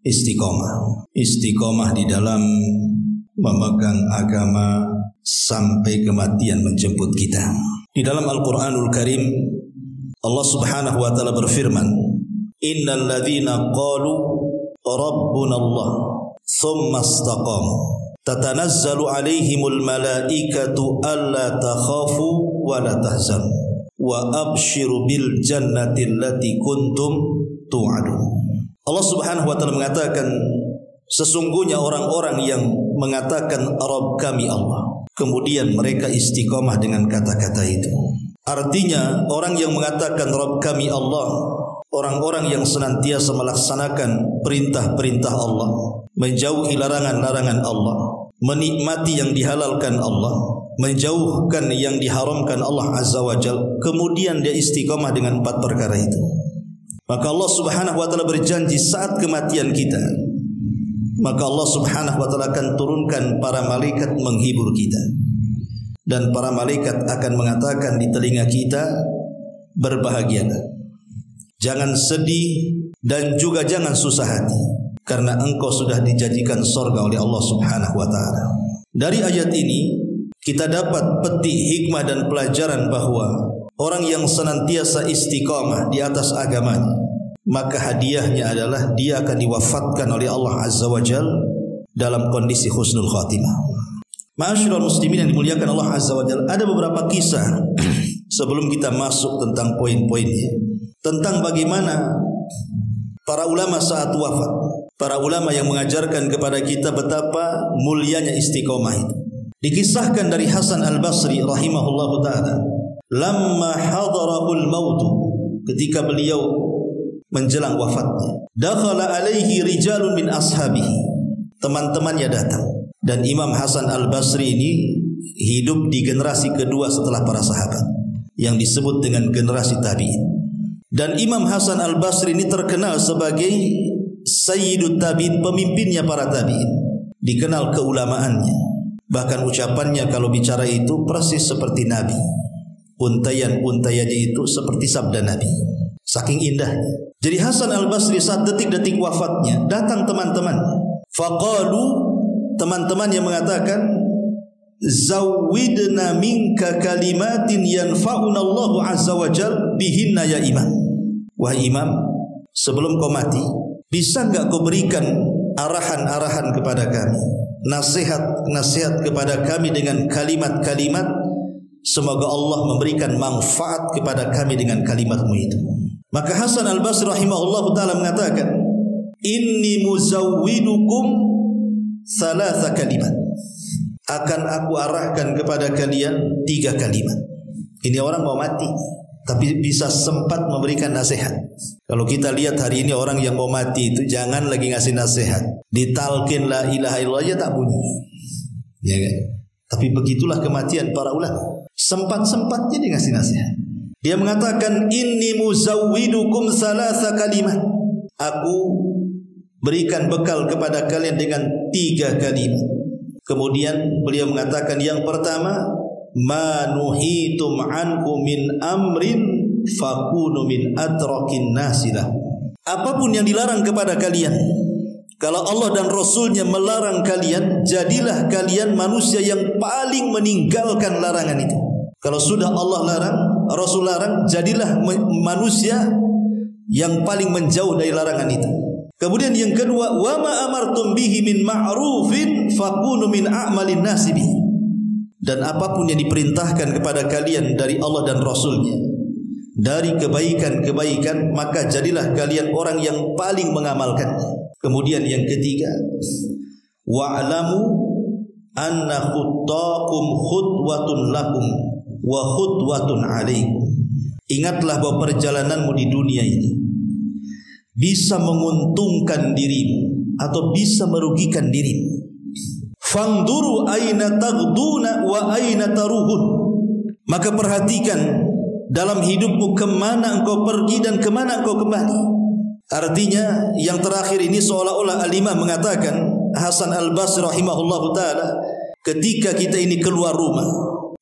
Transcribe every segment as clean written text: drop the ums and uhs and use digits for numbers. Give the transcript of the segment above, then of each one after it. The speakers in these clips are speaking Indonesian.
istiqomah. Istiqomah di dalam memegang agama sampai kematian menjemput kita. Di dalam Al-Quranul Karim Allah Subhanahu wa ta'ala berfirman, innal ladzina qalu rabbuna Allah thumma istaqamu tatanazzalu alaihimul malaikatu alla takhafu wa la tahzanu wa abshiru bil jannati allati kuntum tu'adun. Allah Subhanahu wa ta'ala mengatakan, sesungguhnya orang-orang yang mengatakan Rabb kami Allah, kemudian mereka istiqomah dengan kata-kata itu. Artinya orang yang mengatakan Rabb kami Allah, orang-orang yang senantiasa melaksanakan perintah-perintah Allah, menjauhi larangan-larangan Allah, menikmati yang dihalalkan Allah, menjauhkan yang diharamkan Allah Azza wa Jalla, kemudian dia istiqomah dengan 4 perkara itu. Maka Allah Subhanahu wa ta'ala berjanji saat kematian kita, maka Allah Subhanahu wa ta'ala akan turunkan para malaikat menghibur kita. Dan para malaikat akan mengatakan di telinga kita, berbahagialah, jangan sedih dan juga jangan susah hati, karena engkau sudah dijanjikan surga oleh Allah Subhanahu wa ta'ala. Dari ayat ini kita dapat petik hikmah dan pelajaran bahwa orang yang senantiasa istiqamah di atas agamanya, maka hadiahnya adalah dia akan diwafatkan oleh Allah Azza wa Jalla dalam kondisi husnul khatimah. Ma'asyiral muslimin yang dimuliakan Allah Azza wa Jalla, ada beberapa kisah sebelum kita masuk tentang poin-poinnya, tentang bagaimana para ulama saat wafat, para ulama yang mengajarkan kepada kita betapa mulianya istiqomah itu. Dikisahkan dari Hasan Al-Basri rahimahullahu ta'ala, lamma hadarahul mautu, ketika beliau menjelang wafatnya, dakhala alaihi rijalun min ashabihi, teman-temannya datang. Dan Imam Hasan Al-Basri ini hidup di generasi kedua setelah para sahabat, yang disebut dengan generasi tabi'in. Dan Imam Hasan Al-Basri ini terkenal sebagai Sayyidut Tabi'in, pemimpinnya para tabi'in, dikenal keulamaannya. Bahkan ucapannya kalau bicara itu persis seperti Nabi, untayan-untayannya itu seperti sabda Nabi, saking indahnya. Jadi Hasan Al-Basri saat detik-detik wafatnya datang teman-temannya, faqalu, teman-teman yang mengatakan, zawidna minka kalimatin yanfa'una Allahu Azza wa Jalla bihinna ya imam. Wahai imam, sebelum kau mati, bisa enggak kau berikan arahan-arahan kepada kami, nasihat-nasihat kepada kami dengan kalimat-kalimat, semoga Allah memberikan manfaat kepada kami dengan kalimatmu itu. Maka Hasan Al-Basri rahimahullahu ta'ala mengatakan, inni muzawwidukum salasa kalimat, akan aku arahkan kepada kalian 3 kalimat. Ini orang mau mati tapi bisa sempat memberikan nasihat. Kalau kita lihat hari ini orang yang mau mati itu jangan lagi ngasih nasihat, ditalkin la ilaha illallah aja tak bunyi, ya kan? Tapi begitulah kematian para ulama, sempat-sempatnya dia ngasih nasihat. Dia mengatakan, inni muzawwidukum salasa kalimat, aku berikan bekal kepada kalian dengan 3 kalimat. Kemudian beliau mengatakan, yang pertama, ma nuhitum anhu min amrin fakunu min atrakin nasilah. Apapun yang dilarang kepada kalian, kalau Allah dan Rasulnya melarang kalian, jadilah kalian manusia yang paling meninggalkan larangan itu. Kalau sudah Allah larang, Rasul larang, jadilah manusia yang paling menjauh dari larangan itu. Kemudian yang kedua, wa ma amartum bihi min ma'rufin fakunu min a'malin nasibi. Dan apapun yang diperintahkan kepada kalian dari Allah dan Rasulnya, dari kebaikan-kebaikan, maka jadilah kalian orang yang paling mengamalkannya. Kemudian yang ketiga, wa'lamu anna khuttakum khutwatun lakum wa khutwatun alaikum. Ingatlah bahwa perjalananmu di dunia ini bisa menguntungkan dirimu atau bisa merugikan dirimu. Fanduru aina taghduna wa aina taruhun. Maka perhatikan dalam hidupmu kemana engkau pergi dan kemana engkau kembali. Artinya yang terakhir ini seolah-olah Al-Imam mengatakan, Hasan Al-Basri rahimahullahu ta'ala, ketika kita ini keluar rumah,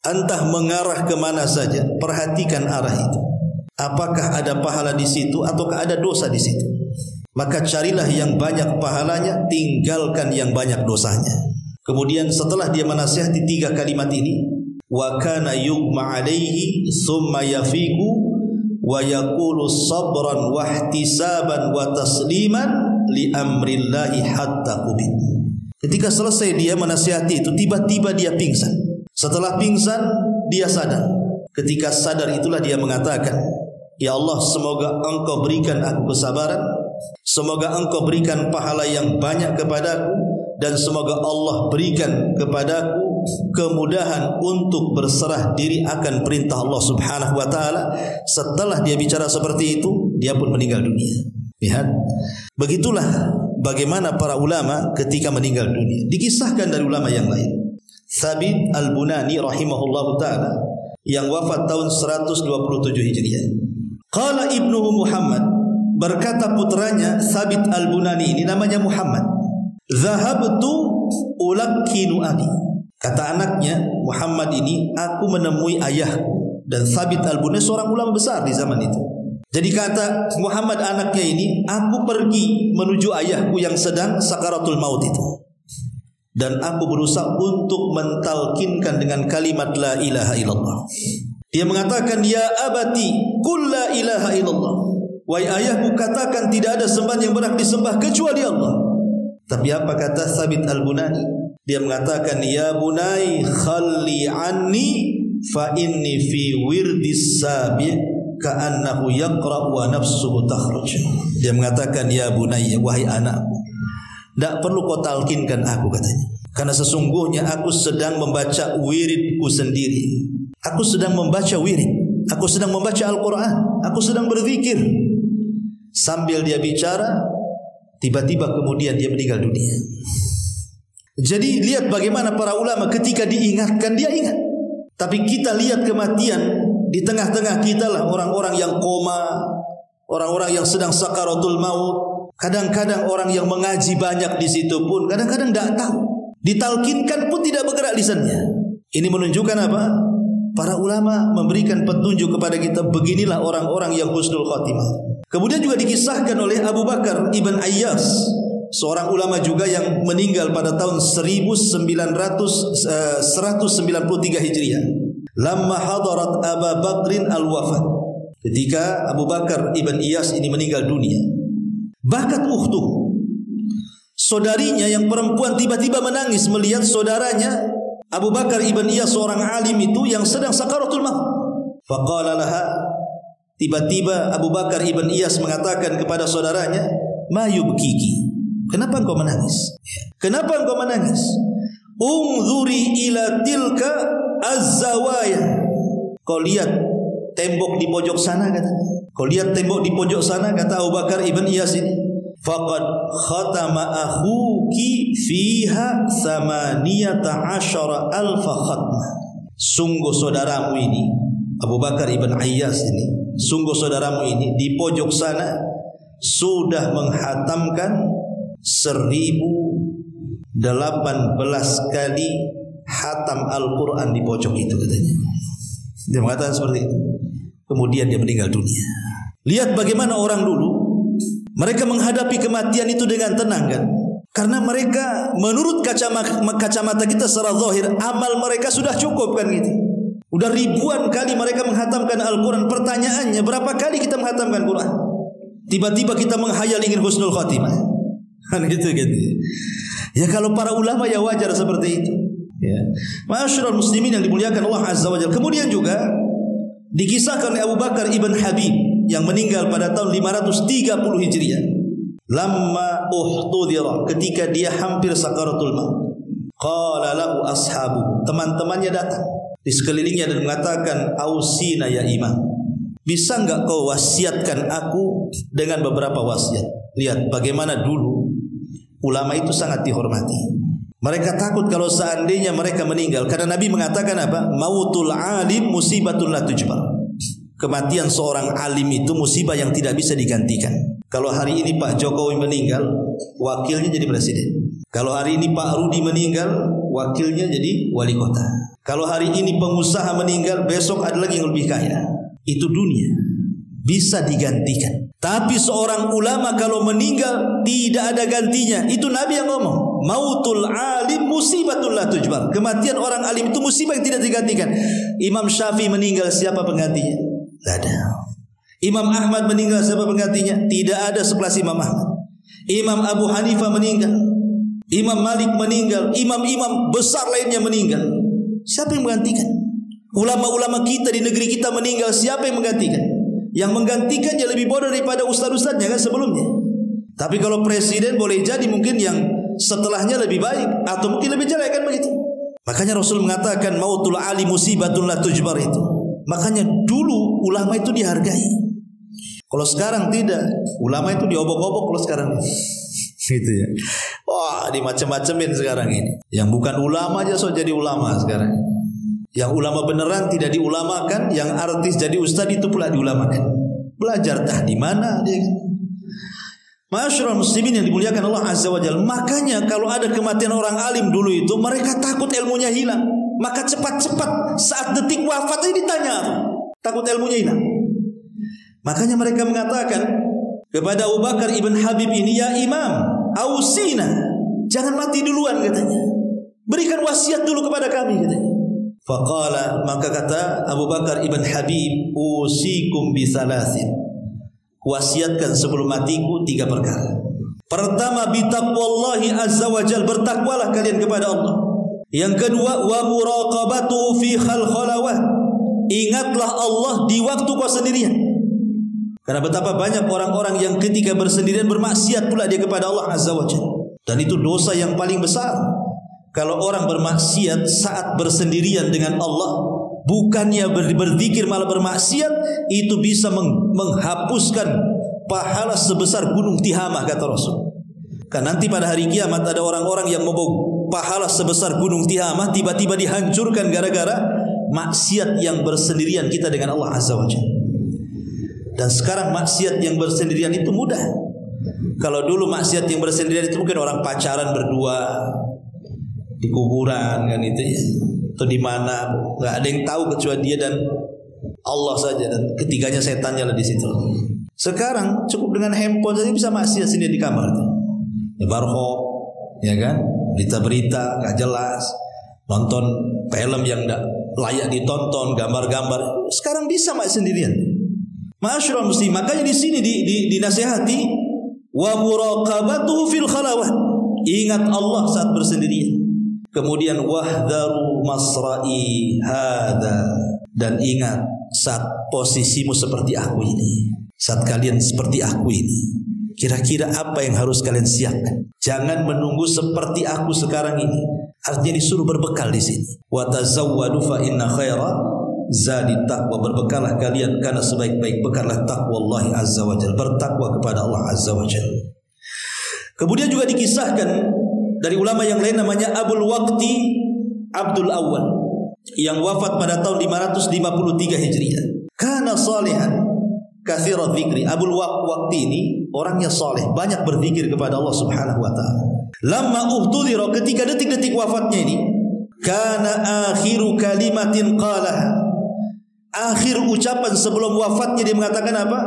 entah mengarah kemana saja, perhatikan arah itu. Apakah ada pahala di situ ataukah ada dosa di situ? maka carilah yang banyak pahalanya, tinggalkan yang banyak dosanya. Kemudian setelah dia menasihati 3 kalimat ini, wa kana yughma alaihi thumma yafiqu wa yaqulu sabran wa ihtisaban wa tasliman li amrillahi hatta qubid. Ketika selesai dia menasihati itu, tiba-tiba dia pingsan. Setelah pingsan dia sadar. Ketika sadar itulah dia mengatakan, ya Allah, semoga Engkau berikan aku kesabaran, semoga Engkau berikan pahala yang banyak kepadaku, dan semoga Allah berikan kepadaku kemudahan untuk berserah diri akan perintah Allah Subhanahu wa taala. Setelah dia bicara seperti itu, dia pun meninggal dunia. Lihat, begitulah bagaimana para ulama ketika meninggal dunia. Dikisahkan dari ulama yang lain. Thabit Al-Bunani rahimahullahu taala yang wafat tahun 127 Hijriah. Qala ibnuhu Muhammad, berkata putranya Thabit Al-Bunani ini namanya Muhammad, "Dhahabtu ulakkinu abi." Kata anaknya Muhammad ini, aku menemui ayahku. Dan Thabit Al-Bunani seorang ulama besar di zaman itu. Jadi kata Muhammad anaknya ini, aku pergi menuju ayahku yang sedang sakaratul maut itu. Dan aku berusaha untuk mentalkinkan dengan kalimat la ilaha illallah. Dia mengatakan, ya abati qul la ilaha illallah. Wahai ayahku, katakan tidak ada sembahan yang berhak disembah kecuali Allah. Tapi apa kata Thabit Al-Bunani? Dia mengatakan, ya bunai khalli anni fa inni fi wirdis sabi' ka'annahu yaqra wa nafsuhu takhruj. Dia mengatakan, ya bunai, wahai anakku, tidak perlu kau talkinkan aku, katanya, karena sesungguhnya aku sedang membaca wiridku sendiri. Aku sedang membaca wirid, aku sedang membaca Al-Quran, aku sedang berzikir. Sambil dia bicara, tiba-tiba kemudian dia meninggal dunia. Jadi lihat bagaimana para ulama ketika diingatkan dia ingat. Tapi kita lihat kematian di tengah-tengah kita lah orang-orang yang koma, orang-orang yang sedang sakaratul maut. Kadang-kadang orang yang mengaji banyak di situ pun kadang-kadang tidak tahu. Ditalkinkan pun tidak bergerak lisannya. Ini menunjukkan apa? Para ulama memberikan petunjuk kepada kita, beginilah orang-orang yang husnul khatimah. Kemudian juga dikisahkan oleh Abu Bakar Ibn Ayyas, seorang ulama juga yang meninggal pada tahun 193 Hijriah. Lamma hadarat Abu Bakrin al-wafat. Ketika Abu Bakar Ibn Iyas ini meninggal dunia, bakat ukhtuh, saudarinya yang perempuan tiba-tiba menangis melihat saudaranya Abu Bakar Ibn Iyas, seorang alim itu yang sedang sakaratul maut. Faqala laha, tiba-tiba Abu Bakar Ibn Iyas mengatakan kepada saudaranya, ma yubkiki, kenapa engkau menangis? Kenapa engkau menangis? Unzuri ila tilka az-zawaya. Kau lihat tembok di pojok sana, katanya. Kau lihat tembok di pojok sana, kata Abu Bakar Ibn Iyas ini. Faqad khatama akhuki fiha 18,000 khatmah. Sungguh saudaramu ini, Abu Bakar Ibn Ayyas ini, sungguh saudaramu ini di pojok sana sudah menghatamkan 1018 kali hatam Al-Quran di pojok itu, katanya. Dia mengatakan seperti itu. Kemudian dia meninggal dunia. Lihat bagaimana orang dulu, mereka menghadapi kematian itu dengan tenang, kan? Karena mereka menurut kacamata kita secara zahir, amal mereka sudah cukup, kan gitu. Udah ribuan kali mereka menghatamkan Al-Quran. Pertanyaannya, berapa kali kita menghatamkan Quran? Tiba-tiba kita menghayal ingin husnul khatimah, kan gitu. Ya kalau para ulama ya wajar seperti itu. Ya. Ma'asyiral muslimin yang dimuliakan Allah Azza wa Jalla. Kemudian juga dikisahkan oleh Abu Bakar Ibn Habib yang meninggal pada tahun 530 Hijriah. Lamma uhtudira, ketika dia hampir sakaratul maut, qala lahu ashabu, teman-temannya datang di sekelilingnya dan mengatakan, ausina ya imam, bisa enggak kau wasiatkan aku dengan beberapa wasiat. Lihat bagaimana dulu ulama itu sangat dihormati. Mereka takut kalau seandainya mereka meninggal, karena Nabi mengatakan apa? Mautul alim musibatun la tujbar. Kematian seorang alim itu musibah yang tidak bisa digantikan. Kalau hari ini Pak Jokowi meninggal, wakilnya jadi presiden. Kalau hari ini Pak Rudi meninggal, wakilnya jadi wali kota. Kalau hari ini pengusaha meninggal, besok ada lagi yang lebih kaya. Itu dunia, bisa digantikan. Tapi seorang ulama kalau meninggal tidak ada gantinya. Itu Nabi yang ngomong. Mautul alim musibatul la tujbar. Kematian orang alim itu musibah yang tidak digantikan. Imam Syafi'i meninggal, siapa penggantinya? Tidak ada. Imam Ahmad meninggal, siapa penggantinya? Tidak ada sekelas Imam Ahmad. Imam Abu Hanifah meninggal, Imam Malik meninggal, imam-imam besar lainnya meninggal. Siapa yang menggantikan? Ulama-ulama kita di negeri kita meninggal, siapa yang menggantikan? Yang menggantikannya lebih bodoh daripada ustaz-ustaznya kan sebelumnya. Tapi kalau presiden boleh jadi mungkin yang setelahnya lebih baik atau mungkin lebih jelek kan begitu. Makanya Rasul mengatakan mautul ali musibatun la tujbar itu. Makanya dulu ulama itu dihargai. Kalau sekarang tidak, ulama itu diobok-obok kalau sekarang. Gitu ya. Wah, dimacam-macamin sekarang ini. Yang bukan ulama aja so jadi ulama sekarang. Yang ulama beneran tidak diulamakan, yang artis jadi ustaz itu pula diulamakan. Belajar di mana dia? Masyarul muslimin yang dimuliakan Allah Azza wa Jalla. Makanya kalau ada kematian orang alim dulu itu, mereka takut ilmunya hilang. Maka cepat-cepat saat detik wafat ini ditanya, takut ilmunya hilang. Makanya mereka mengatakan kepada Abu Bakar ibn Habib ini, ya Imam, ausina, jangan mati duluan katanya. Berikan wasiat dulu kepada kami katanya. Faqala, maka kata Abu Bakar ibn Habib, usikum bisalasin. Wasiatkan sebelum matiku 3 perkara. Pertama, bitaqwallahi azza wa jal, bertakwalah kalian kepada Allah. Yang kedua, wa muraqabatu fi khalkhalawat, ingatlah Allah di waktu kau sendirian. Karena betapa banyak orang-orang yang ketika bersendirian bermaksiat pula dia kepada Allah Azza wa Jalla. Dan itu dosa yang paling besar. Kalau orang bermaksiat saat bersendirian dengan Allah, bukannya berzikir malah bermaksiat, itu bisa menghapuskan pahala sebesar gunung Tihamah kata Rasul. Karena nanti pada hari kiamat ada orang-orang yang membawa pahala sebesar gunung Tihamah tiba-tiba dihancurkan gara-gara maksiat yang bersendirian kita dengan Allah Azza wa Jalla. Dan sekarang maksiat yang bersendirian itu mudah. Kalau dulu maksiat yang bersendirian itu mungkin orang pacaran berdua di kuburan kan itu ya, atau di mana nggak ada yang tahu kecuali dia dan Allah saja, dan ketiganya setannya lah di situ. Sekarang cukup dengan handphone saja bisa maksiat sendiri di kamar. Ya barho, ya kan, berita-berita nggak jelas, nonton film yang nggak layak ditonton, gambar-gambar. Sekarang bisa maksiat sendirian. Masyarul muslim, makanya di sini dinasihati wa muraqabatuhu fil khalawat. Ingat Allah saat bersendirian. Kemudian wahdharu masra'i hada, dan ingat saat posisimu seperti aku ini. Saat kalian seperti aku ini, kira-kira apa yang harus kalian siapkan? Jangan menunggu seperti aku sekarang ini. Artinya disuruh berbekal di sini. Wa tazawwadu fa inna khaira zadi taqwa, berbekallah kalian karena sebaik-baik bekallah taqwallahi azza wa jalla, bertakwa kepada Allah azza wa jalla. Kemudian juga dikisahkan dari ulama yang lain namanya Abul Waqti Abdul Awwal yang wafat pada tahun 553 Hijriah. Kana salihan katsira dzikri. Abul Waqti ini orangnya saleh, banyak berzikir kepada Allah Subhanahu wa taala. Lamma uhtudira, ketika detik-detik wafatnya ini, kana akhiru kalimatin qalaha, akhir ucapan sebelum wafatnya dia mengatakan apa?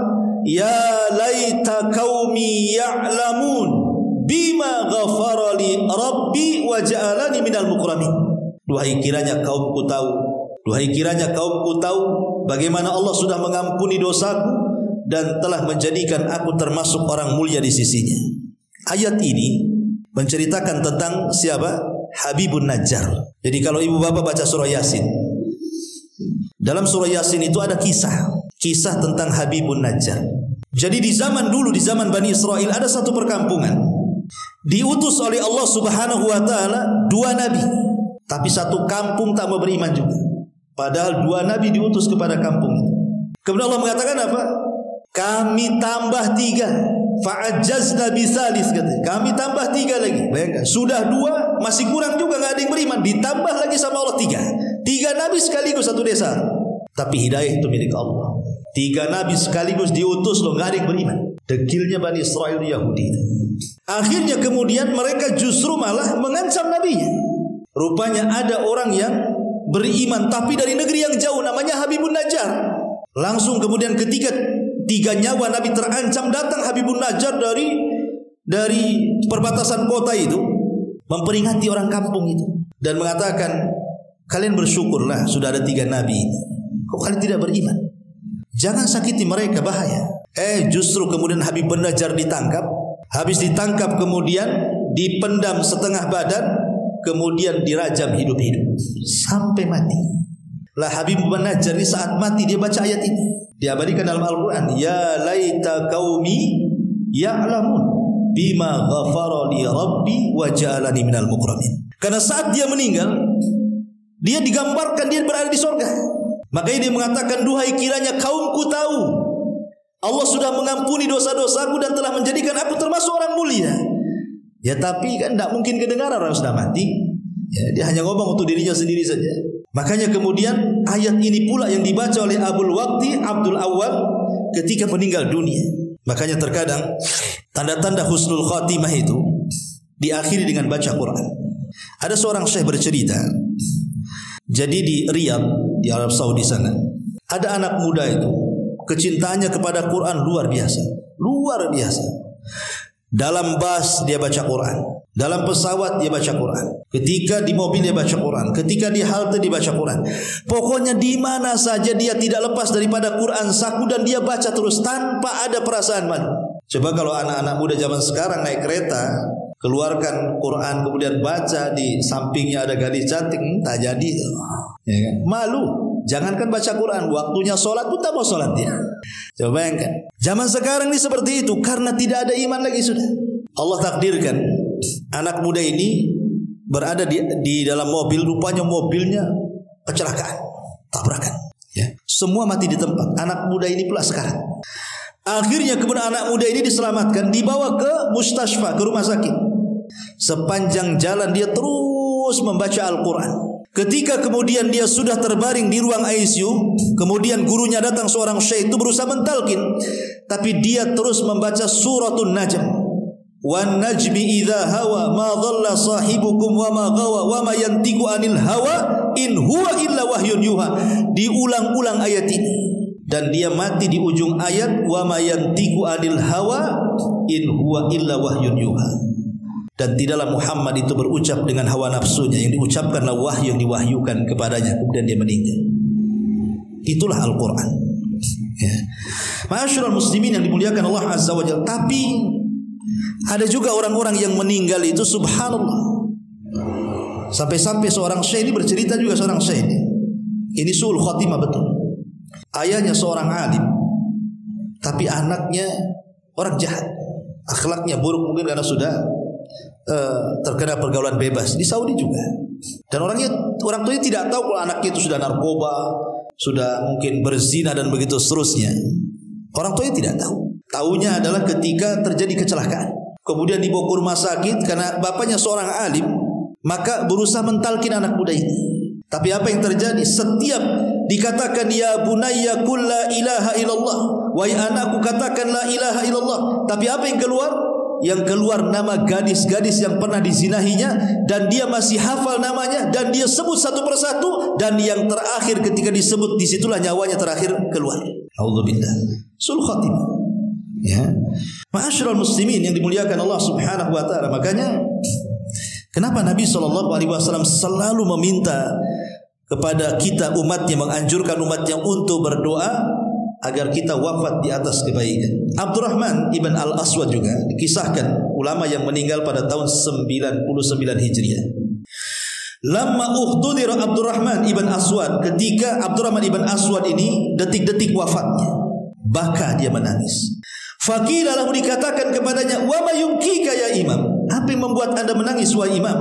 Ya laita qaumi ya'lamun bima ghafara li rabbi wa ja'alani minal mukramin. Duhai kiranya kaumku tahu, duhai kiranya kaumku tahu bagaimana Allah sudah mengampuni dosaku dan telah menjadikan aku termasuk orang mulia di sisinya. Ayat ini menceritakan tentang siapa? Habibun Najjar. Jadi kalau ibu bapak baca surah Yasin, dalam surah Yasin itu ada kisah tentang Habibun Najjar. Jadi di zaman dulu, di zaman Bani Israel, ada satu perkampungan diutus oleh Allah Subhanahu wa taala 2 nabi, tapi satu kampung tak mau beriman juga. Padahal 2 nabi diutus kepada kampung itu. Kemudian Allah mengatakan apa? Kami tambah 3. Fa'ajazna bisalis, katanya. Kami tambah 3 lagi. Bayangkan, sudah 2 masih kurang juga, nggak ada yang beriman. Ditambah lagi sama Allah 3 nabi sekaligus satu desa. Tapi hidayah itu milik Allah. 3 nabi sekaligus diutus loh, nggak ada yang beriman. Dekilnya Bani Israel Yahudi. Akhirnya kemudian mereka justru malah mengancam nabinya. Rupanya ada orang yang beriman tapi dari negeri yang jauh, namanya Habibun Najjar. Langsung kemudian ketika 3 nyawa Nabi terancam, datang Habibun Najjar dari perbatasan kota itu memperingati orang kampung itu dan mengatakan, kalian bersyukurlah sudah ada 3 nabi ini. Kok kalian tidak beriman? Jangan sakiti mereka, bahaya. Justru kemudian Habibun Najjar ditangkap. Habis ditangkap kemudian dipendam setengah badan, kemudian dirajam hidup-hidup sampai mati. Lah Habibun Najjar ini saat mati dia baca ayat ini. Diabadikan dalam Al-Quran. Ya laita qaumi ya'lamun bima ghafara li rabbi wa ja'alani minal mukramin. Karena saat dia meninggal, dia digambarkan dia berada di surga. Makanya dia mengatakan, duhai kiranya kaumku tahu Allah sudah mengampuni dosa-dosaku dan telah menjadikan aku termasuk orang mulia. Ya tapi kan tidak mungkin kedengaran orang sudah mati. Ya, dia hanya ngomong untuk dirinya sendiri saja. Makanya kemudian ayat ini pula yang dibaca oleh Abul Waqti Abdul Awwal ketika meninggal dunia. Makanya terkadang tanda-tanda husnul khatimah itu diakhiri dengan baca Quran. Ada seorang syekh bercerita, jadi di Riyadh di Arab Saudi sana ada anak muda itu kecintaannya kepada Quran luar biasa, luar biasa. Dalam bus dia baca Quran, dalam pesawat dia baca Quran, ketika di mobil dia baca Quran, ketika di halte dia baca Quran. Pokoknya di mana saja dia tidak lepas daripada Quran saku dan dia baca terus tanpa ada perasaan malu. Coba kalau anak-anak muda zaman sekarang naik kereta, keluarkan Quran kemudian baca, di sampingnya ada gadis cantik, tak jadi, ya kan? Malu. Jangankan baca Quran, waktunya sholat pun tak mau sholat dia. Coba bayangkan. Zaman sekarang ini seperti itu karena tidak ada iman lagi sudah. Allah takdirkan anak muda ini berada di dalam mobil, rupanya mobilnya kecelakaan, tabrakan. Ya. Semua mati di tempat. Anak muda ini pula sekarang. Akhirnya kemudian anak muda ini diselamatkan, dibawa ke mustashfa, ke rumah sakit. Sepanjang jalan dia terus membaca Al-Quran. Ketika kemudian dia sudah terbaring di ruang ICU, kemudian gurunya datang, seorang syekh itu berusaha mentalkin, tapi dia terus membaca suratun Najm. Wan najmi idza hawa ma dhalla sahibukum wa ma ghawa wa ma yantiqu anil hawa in huwa illa wahyun yuha. Diulang-ulang ayat ini dan dia mati di ujung ayat wa ma yantiqu anil hawa in huwa illa wahyun yuha. Dan tidaklah Muhammad itu berucap dengan hawa nafsunya, yang diucapkanlah wahyu yang diwahyukan kepadanya, kemudian dia meninggal. Itulah Al-Quran. Ya. Ma'asyiral muslimin yang dimuliakan Allah Azza wa Jalla. Tapi ada juga orang-orang yang meninggal itu subhanallah. Sampai-sampai seorang syekh ini bercerita juga, seorang syekh ini suul khatimah betul. Ayahnya seorang alim, tapi anaknya orang jahat, akhlaknya buruk, mungkin karena sudah terkena pergaulan bebas di Saudi juga. Dan orang tuanya tidak tahu kalau anaknya itu sudah narkoba, sudah mungkin berzina dan begitu seterusnya. Orang tuanya tidak tahu. Taunya adalah ketika terjadi kecelakaan, kemudian dibawa ke rumah sakit karena bapaknya seorang alim, maka berusaha mentalkin anak muda ini. Tapi apa yang terjadi? Setiap dikatakan ya bunayya qul la ilaha illallah, wahai anakku katakan la ilaha illallah, tapi apa yang keluar? Yang keluar nama gadis-gadis yang pernah dizinahinya, dan dia masih hafal namanya dan dia sebut satu persatu, dan yang terakhir ketika disebut disitulah nyawanya terakhir keluar. Auzubillah. Sul khatimah. Ya. Ma'asyiral muslimin yang dimuliakan Allah Subhanahu wa taala. Makanya kenapa Nabi SAW selalu meminta kepada kita umatnya, menganjurkan umatnya untuk berdoa agar kita wafat di atas kebaikan. Abdurrahman ibn al-Aswad juga dikisahkan ulama yang meninggal pada tahun 99 Hijriah. Lama uhtudir Abdurrahman ibn Aswad, ketika Abdurrahman ibn Aswad ini detik-detik wafatnya, baka dia menangis. Faqila lahu, dikatakan kepadanya, wa ma yumkika ya imam, apa yang membuat anda menangis wahai imam?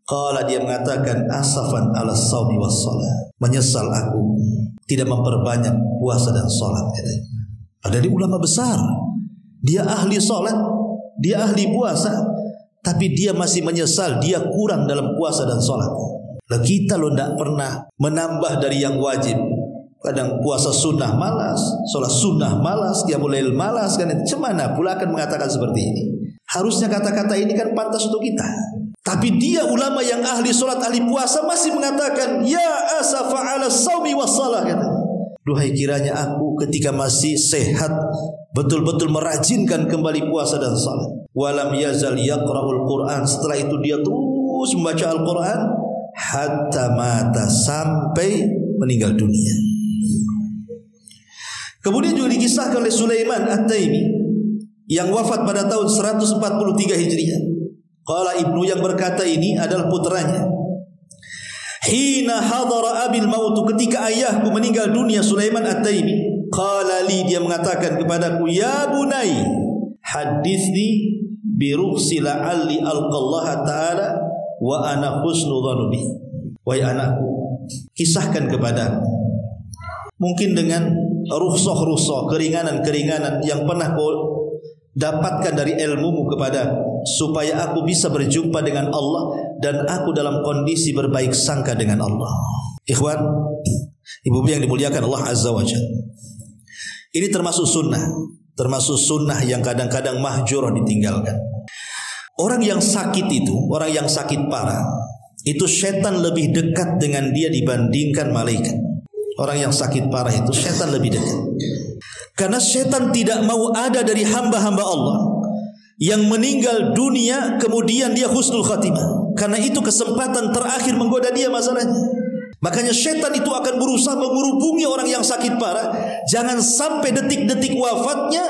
Qala, dia mengatakan, asafan ala shaumi was shalah, menyesal aku tidak memperbanyak puasa dan salat, katanya. Ada di ulama besar, dia ahli salat, dia ahli puasa, tapi dia masih menyesal dia kurang dalam puasa dan salat. Lah kita lo tidak pernah menambah dari yang wajib. Kadang puasa sunnah malas, salat sunnah malas, qiyamul lail malas, kan? Cemana pula akan mengatakan seperti ini? Harusnya kata-kata ini kan pantas untuk kita. Tapi dia ulama yang ahli salat, ahli puasa masih mengatakan ya asafa ala shaumi was shalah, katanya. Duhai kiranya aku ketika masih sehat betul-betul merajinkan kembali puasa dan salat. Walam yazal yaqra'ul Qur'an. Setelah itu dia terus membaca Al-Quran hatta mata, sampai meninggal dunia. Kemudian juga dikisahkan oleh Sulaiman At-Taimi yang wafat pada tahun 143 Hijriah. Qala ibnu, yang berkata ini adalah putranya. Hina hadara abil maut, ketika ayahku meninggal dunia, Sulaiman At-Taimi, qala li, dia mengatakan kepadaku, ya bunai, hadithni bi rukhsi la'alli alqallaha ta'ala wa ana husnu dhanubi. Wahai anakku, kisahkan kepadaku, mungkin dengan rukhsah-rukhsah, keringanan-keringanan yang pernah kau dapatkan dari ilmumu kepadaku, supaya aku bisa berjumpa dengan Allah dan aku dalam kondisi berbaik sangka dengan Allah. Ikhwan, ibu-ibu yang dimuliakan Allah Azza wa Jalla, ini termasuk sunnah yang kadang-kadang mahjurah, ditinggalkan. Orang yang sakit itu, orang yang sakit parah, itu setan lebih dekat dengan dia dibandingkan malaikat. Orang yang sakit parah itu setan lebih dekat, karena setan tidak mau ada dari hamba-hamba Allah yang meninggal dunia kemudian dia husnul khatimah, karena itu kesempatan terakhir menggoda dia masalahnya. Makanya setan itu akan berusaha menghubungi orang yang sakit parah, jangan sampai detik-detik wafatnya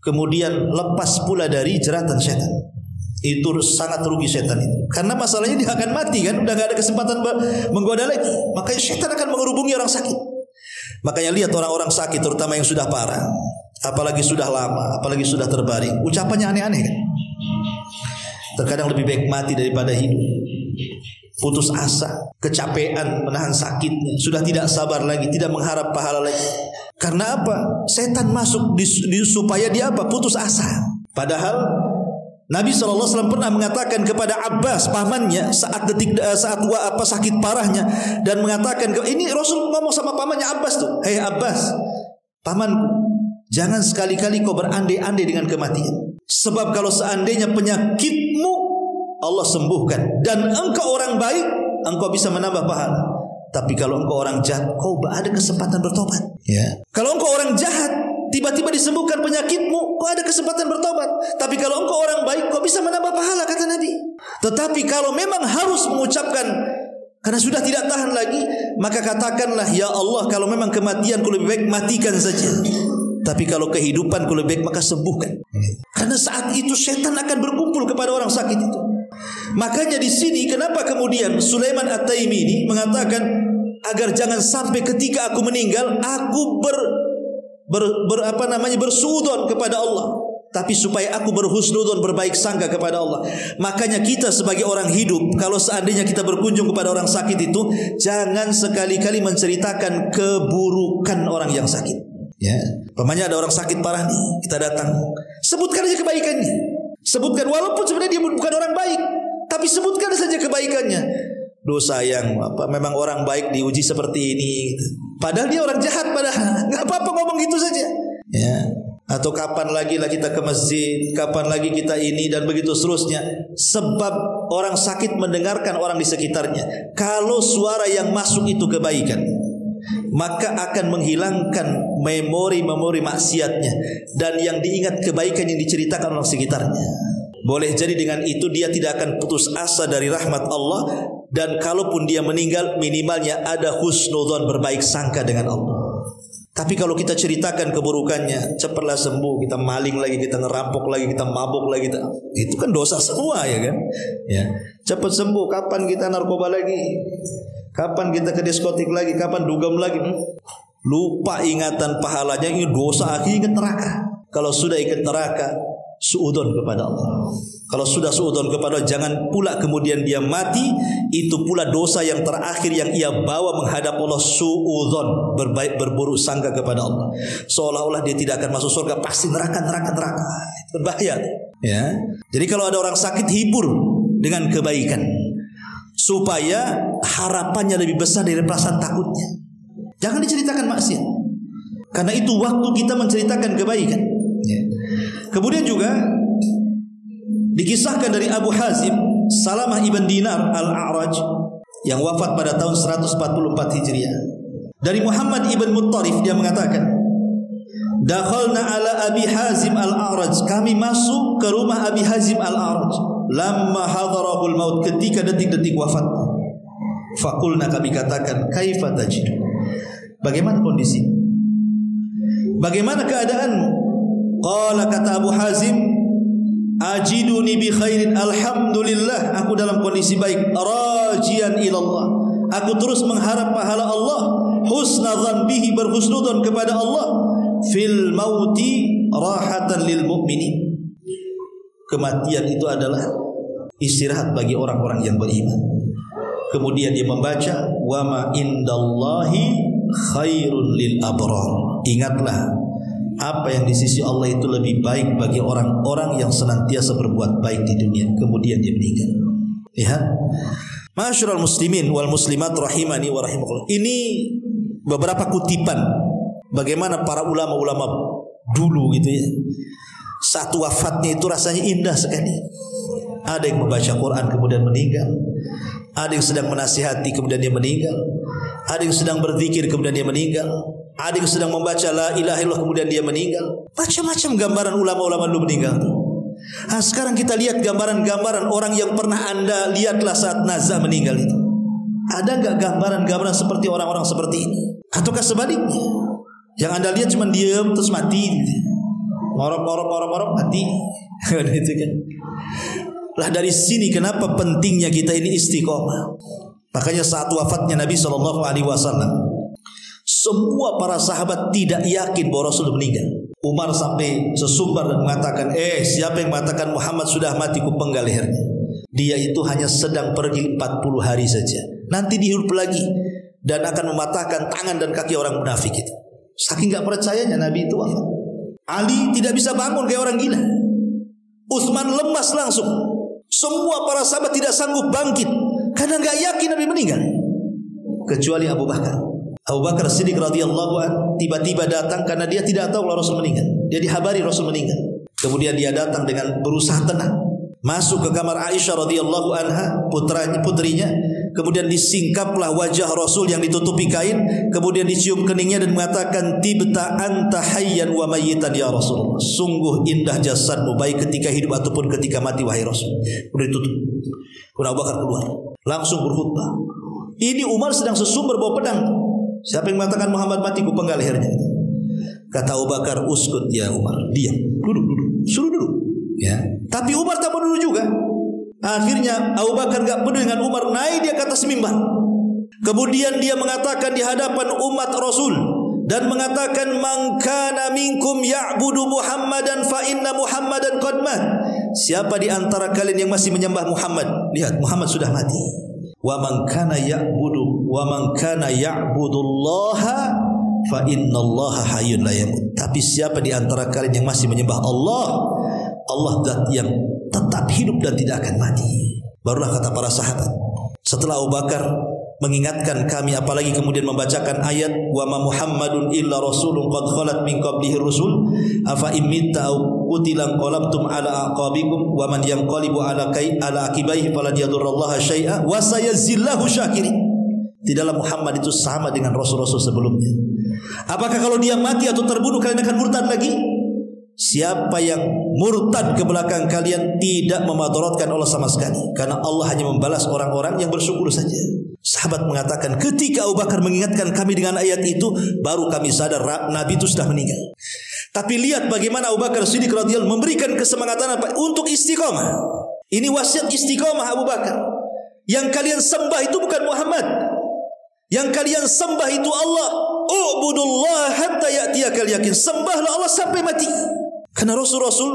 kemudian lepas pula dari jeratan setan. Itu sangat rugi setan itu, karena masalahnya dia akan mati kan, udah gak ada kesempatan menggoda lagi. Makanya setan akan menghubungi orang sakit. Makanya lihat orang-orang sakit, terutama yang sudah parah, apalagi sudah lama, apalagi sudah terbaring, ucapannya aneh-aneh kan. Terkadang lebih baik mati daripada hidup. Putus asa, kecapean menahan sakitnya, sudah tidak sabar lagi, tidak mengharap pahala lagi. Karena apa? Setan masuk supaya dia apa? Putus asa. Padahal Nabi SAW pernah mengatakan kepada Abbas, pamannya, saat sakit parahnya, dan mengatakan, ini Rasul ngomong sama pamannya Abbas tuh, hei Abbas, pamanku, jangan sekali-kali kau berandai-andai dengan kematian. Sebab kalau seandainya penyakitmu Allah sembuhkan dan engkau orang baik, engkau bisa menambah pahala. Tapi kalau engkau orang jahat, kau ada kesempatan bertobat. Ya. Kalau engkau orang jahat, tiba-tiba disembuhkan penyakitmu, kau ada kesempatan bertobat. Tapi kalau engkau orang baik, kau bisa menambah pahala, kata Nabi. Tetapi kalau memang harus mengucapkan karena sudah tidak tahan lagi, maka katakanlah, ya Allah, kalau memang kematianku lebih baik matikan saja. Tapi kalau kehidupanku lebih baik, maka sembuhkan. Karena saat itu setan akan berkumpul kepada orang sakit itu. Makanya di sini kenapa kemudian Sulaiman At-Taimi ini mengatakan agar jangan sampai ketika aku meninggal aku bersuudzon kepada Allah, tapi supaya aku berhusnudzon, berbaik sangka kepada Allah. Makanya kita sebagai orang hidup, kalau seandainya kita berkunjung kepada orang sakit itu, jangan sekali-kali menceritakan keburukan orang yang sakit. Ya, pamannya ada orang sakit parah nih, kita datang, sebutkan aja kebaikannya, sebutkan walaupun sebenarnya dia bukan orang baik, tapi sebutkan saja kebaikannya. Duh sayang, memang orang baik diuji seperti ini. Padahal dia orang jahat, padahal nggak apa-apa ngomong gitu saja. Ya. Atau kapan lagi lah kita ke masjid, kapan lagi kita ini, dan begitu seterusnya. Sebab orang sakit mendengarkan orang di sekitarnya. Kalau suara yang masuk itu kebaikan, maka akan menghilangkan memori-memori maksiatnya, dan yang diingat kebaikan yang diceritakan orang sekitarnya. Boleh jadi dengan itu dia tidak akan putus asa dari rahmat Allah, dan kalaupun dia meninggal minimalnya ada husnudzon, berbaik sangka dengan Allah. Tapi kalau kita ceritakan keburukannya, cepatlah sembuh, kita maling lagi, kita ngerampok lagi, kita mabuk lagi, itu kan dosa semua, ya kan? Ya, cepat sembuh. Kapan kita narkoba lagi? Kapan kita ke diskotik lagi? Kapan dugem lagi? Lupa ingatan pahalanya, ini dosa, akhirnya ingat neraka. Kalau sudah ingat neraka, suudzon kepada Allah. Kalau sudah suudzon kepada Allah, jangan pula kemudian dia mati, itu pula dosa yang terakhir yang ia bawa menghadap Allah, suudzon, berburuk sangka kepada Allah, seolah-olah dia tidak akan masuk surga, pasti neraka. Itu berbahaya. Ya. Jadi kalau ada orang sakit, hibur dengan kebaikan, supaya harapannya lebih besar dari perasaan takutnya. Jangan diceritakan maksiat, karena itu waktu kita menceritakan kebaikan. Ya. Kemudian juga dikisahkan dari Abu Hazim Salamah ibn Dinar Al-A'raj yang wafat pada tahun 144 Hijriah. Dari Muhammad ibn Muttarif dia mengatakan, dakhalna ala Abi Hazim al-A'raj, kami masuk ke rumah Abi Hazim al-A'raj lamma hadarahul maut, ketika detik-detik wafatnya. Faqulna, kami katakan, kaifa tajid, bagaimana kondisi, bagaimana keadaanmu? Qala, kata Abu Hazim, ajiduni bi khairin, alhamdulillah, aku dalam kondisi baik, rajian ilallah, aku terus mengharap pahala Allah, husnadzan bihi, berhusnudzon kepada Allah, fil mauti rahatan lil mu'minin, kematian itu adalah istirahat bagi orang-orang yang beriman. Kemudian dia membaca, wa ma indallahi khairun lil abrar, ingatlah apa yang di sisi Allah itu lebih baik bagi orang-orang yang senantiasa berbuat baik di dunia. Kemudian dia meninggal. Lihat, ma'asyiral muslimin wal muslimat rahimani wa rahimakumullah. Ini beberapa kutipan bagaimana para ulama-ulama dulu gitu ya. Saat wafatnya itu rasanya indah sekali. Ada yang membaca Quran kemudian meninggal, ada yang sedang menasihati kemudian dia meninggal, ada yang sedang berzikir kemudian dia meninggal, ada yang sedang membaca la ilaha illallah kemudian dia meninggal. Macam-macam gambaran ulama-ulama dulu meninggal. Nah, sekarang kita lihat gambaran-gambaran orang yang pernah Anda lihatlah saat nazah meninggal itu. Ada enggak gambaran-gambaran seperti orang-orang seperti ini? Ataukah sebaliknya? Yang Anda lihat cuma diam terus mati. Ngorok mati. Gitu kan. Lah dari sini kenapa pentingnya kita ini istiqomah. Makanya saat wafatnya Nabi SAW, semua para sahabat tidak yakin bahwa Rasul meninggal. Umar sampai sesumbar dan mengatakan, siapa yang mengatakan Muhammad sudah mati, ku penggal lehernya. Dia itu hanya sedang pergi 40 hari saja, nanti dihidup lagi dan akan mematahkan tangan dan kaki orang munafik itu. Saking gak percayanya Nabi itu wafat. Ali tidak bisa bangun kayak orang gila. Utsman lemas langsung. Semua para sahabat tidak sanggup bangkit karena gak yakin Nabi meninggal, kecuali Abu Bakar. Abu Bakar Siddiq radhiyallahu anhu tiba-tiba datang karena dia tidak tahu kalau Rasul meninggal. Dia dihabari Rasul meninggal. Kemudian dia datang dengan berusaha tenang, masuk ke kamar Aisyah radhiyallahu anha, putrinya. Kemudian disingkaplah wajah Rasul yang ditutupi kain, kemudian dicium keningnya dan mengatakan, tibta anta hayyan wa mayyitan ya Rasulullah. Sungguh indah jasadmu baik ketika hidup ataupun ketika mati wahai Rasul. Kemudian ditutup. Kemudian Abu Bakar keluar, langsung berkhutbah. Ini Umar sedang sesumber bawa pedang. Siapa yang mengatakan Muhammad mati, ku penggal lehernya. Kata Abu Bakar, uskut ya Umar, diam, duduk, suruh duduk. Ya. Tapi Umar tak mau duduk juga. Akhirnya Abu Bakar gak peduli dengan Umar, naik dia ke atas mimbar. Kemudian dia mengatakan di hadapan umat Rasul dan mengatakan, man kana minkum ya'budu Muhammadan fa inna Muhammadan qad mat. Siapa di antara kalian yang masih menyembah Muhammad, lihat Muhammad sudah mati. Wa man kana ya'budullaha fa innallaha hayyun la yamut. Tapi siapa di antara kalian yang masih menyembah Allah, Allah zat yang tetap hidup dan tidak akan mati. Barulah kata para sahabat, setelah Abu Bakar mengingatkan kami, apalagi kemudian membacakan ayat wa ma Muhammadun illa rasulun qad khalat min qablihi rusul afa imitta aw qutilan qalabtum ala aqabikum wa man yanqalibu ala akibaihi falan yadurrallaha syai'a wa sayazillahu syakirin. Tidaklah Muhammad itu sama dengan rasul-rasul sebelumnya. Apakah kalau dia mati atau terbunuh kalian akan murtad lagi? Siapa yang murtad ke belakang kalian tidak memadaratkan Allah sama sekali, karena Allah hanya membalas orang-orang yang bersyukur saja. Sahabat mengatakan, ketika Abu Bakar mengingatkan kami dengan ayat itu, baru kami sadar Nabi itu sudah meninggal. Tapi lihat bagaimana Abu Bakar Siddiq radhiyallahu memberikan kesemangatan untuk istiqomah. Ini wasiat istiqomah Abu Bakar. Yang kalian sembah itu bukan Muhammad, yang kalian sembah itu Allah. Ubudullah hatta ya'tiyakal yakin. Sembahlah Allah sampai mati. Karena Rasul-Rasul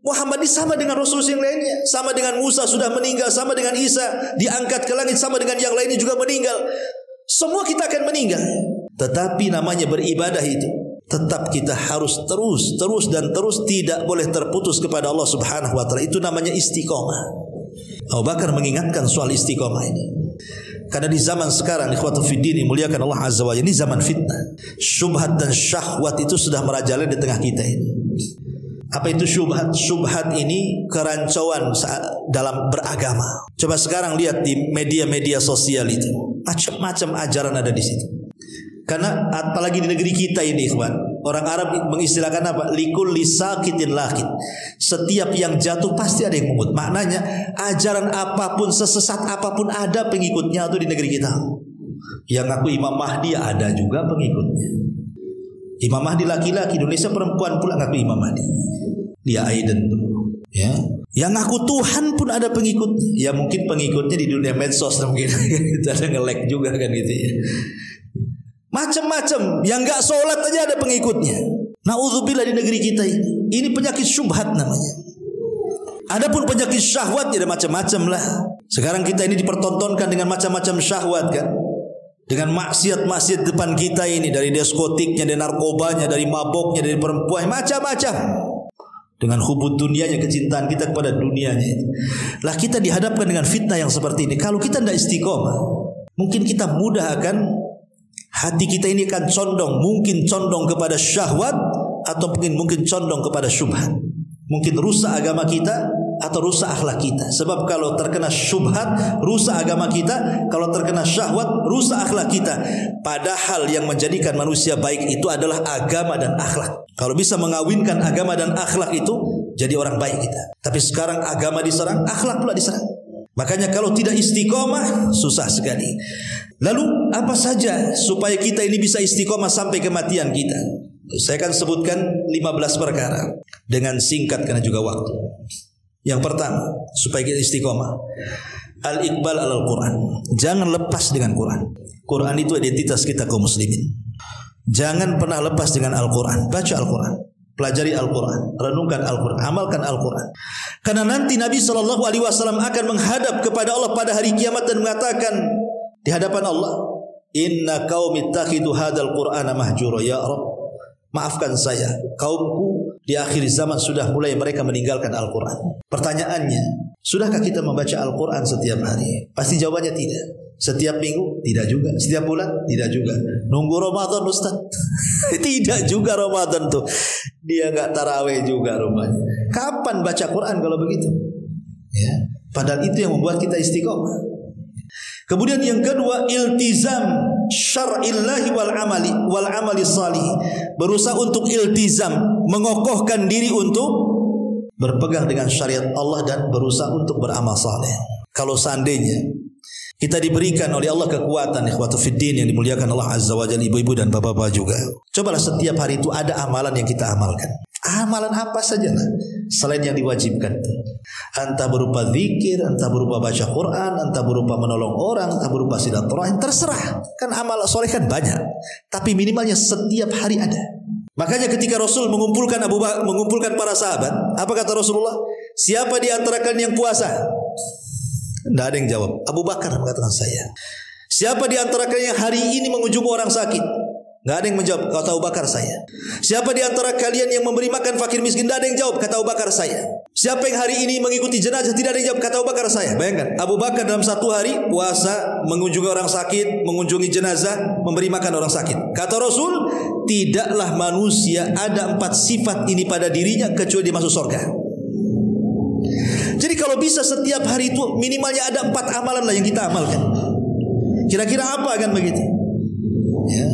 Muhammad ini sama dengan Rasul yang lainnya. Sama dengan Musa sudah meninggal, sama dengan Isa diangkat ke langit, sama dengan yang lainnya juga meninggal. Semua kita akan meninggal. Tetapi namanya beribadah itu, tetap kita harus terus tidak boleh terputus kepada Allah Subhanahu wa taala. Itu namanya istiqomah. Abu Bakar mengingatkan soal istiqomah ini. Karena di zaman sekarang, ikhwatu fiddin, muliakan Allah Azza wa Jalla, ini zaman fitnah. Syubhat dan syahwat itu sudah merajalela di tengah kita ini. Apa itu syubhat? Syubhat ini kerancauan dalam beragama. Coba sekarang lihat di media-media sosial itu, macam-macam ajaran ada di situ. Karena apalagi di negeri kita ini, ikhwan, orang Arab mengistilahkan apa? Likulli saqitin laqit. Setiap yang jatuh pasti ada yang mengut. Maknanya ajaran apapun, sesesat apapun ada pengikutnya tuh di negeri kita. Yang ngaku Imam Mahdi ada juga pengikutnya. Imam Mahdi laki-laki, Indonesia perempuan pula ngaku Imam Mahdi. Dia Aiden tuh, ya. Yang ngaku Tuhan pun ada pengikutnya. Ya mungkin pengikutnya di dunia medsos mungkin ada nge-like juga kan gitu ya. Macam-macam, yang nggak sholat aja ada pengikutnya. Nauzubillah di negeri kita ini. Ini penyakit syubhat namanya. Adapun penyakit syahwat ya ada macam-macam lah. Sekarang kita ini dipertontonkan dengan macam-macam syahwat kan. Dengan maksiat-maksiat depan kita ini, dari diskotiknya, dari narkobanya, dari maboknya, dari perempuan, macam-macam. Dengan hubud dunianya, kecintaan kita kepada dunianya. Lah kita dihadapkan dengan fitnah yang seperti ini. Kalau kita tidak istiqomah, mungkin kita mudah akan hati kita ini akan condong, mungkin condong kepada syahwat atau mungkin condong kepada syubhat. Mungkin rusak agama kita atau rusak akhlak kita. Sebab kalau terkena syubhat, rusak agama kita. Kalau terkena syahwat, rusak akhlak kita. Padahal yang menjadikan manusia baik itu adalah agama dan akhlak. Kalau bisa mengawinkan agama dan akhlak itu, jadi orang baik kita. Tapi sekarang agama diserang, akhlak pula diserang. Makanya kalau tidak istiqomah, susah sekali. Lalu apa saja supaya kita ini bisa istiqomah sampai kematian kita? Saya akan sebutkan 15 perkara dengan singkat karena juga waktu. Yang pertama, supaya kita istiqomah, al-iqbal al-Quran. Jangan lepas dengan Quran. Quran itu identitas kita kaum muslimin. Jangan pernah lepas dengan Al-Quran. Baca Al-Quran, pelajari Al-Quran, renungkan Al-Quran, amalkan Al-Quran. Karena nanti Nabi SAW akan menghadap kepada Allah pada hari kiamat dan mengatakan di hadapan Allah, inna qaumi ittakhidhu hadzal qur'ana mahjura, ya Rabb, maafkan saya, kaumku di akhir zaman sudah mulai mereka meninggalkan Al-Quran. Pertanyaannya, sudahkah kita membaca Al-Quran setiap hari? Pasti jawabannya tidak. Setiap minggu? Tidak juga. Setiap bulan? Tidak juga. Nunggu Ramadan Ustaz? Tidak juga Ramadan tuh. Dia gak tarawih juga rupanya. Kapan baca Quran kalau begitu? Ya. Padahal itu yang membuat kita istiqomah. Kemudian yang kedua, iltizam syar'illahi wal amali salih. Berusaha untuk iltizam, mengokohkan diri untuk berpegang dengan syariat Allah dan berusaha untuk beramal saleh. Kalau seandainya kita diberikan oleh Allah kekuatan, ikhwatu fiddin yang dimuliakan Allah Azza wa Jalla, ibu-ibu dan bapak-bapak juga, cobalah setiap hari itu ada amalan yang kita amalkan. Amalan apa sajalah selain yang diwajibkan. Entah berupa zikir, entah berupa baca Quran, entah berupa menolong orang, entah berupa silaturahim, terserah. Kan amal soleh kan banyak, tapi minimalnya setiap hari ada. Makanya ketika Rasul mengumpulkan para sahabat, apa kata Rasulullah? Siapa di antara kalian yang puasa? Tidak ada yang jawab. Abu Bakar mengatakan saya. Siapa di antara kalian yang hari ini mengunjungi orang sakit? Tidak ada yang menjawab. Kata Abu Bakar saya. Siapa di antara kalian yang memberi makan fakir miskin? Tidak ada yang jawab. Kata Abu Bakar saya. Siapa yang hari ini mengikuti jenazah? Tidak ada yang jawab. Kata Abu Bakar saya. Bayangkan, Abu Bakar dalam satu hari puasa, mengunjungi orang sakit, mengunjungi jenazah, memberi makan orang sakit. Kata Rasul, tidaklah manusia ada 4 sifat ini pada dirinya kecuali dia masuk surga. Jadi kalau bisa setiap hari itu minimalnya ada 4 amalan lah yang kita amalkan. Kira-kira apa kan begitu? Ya.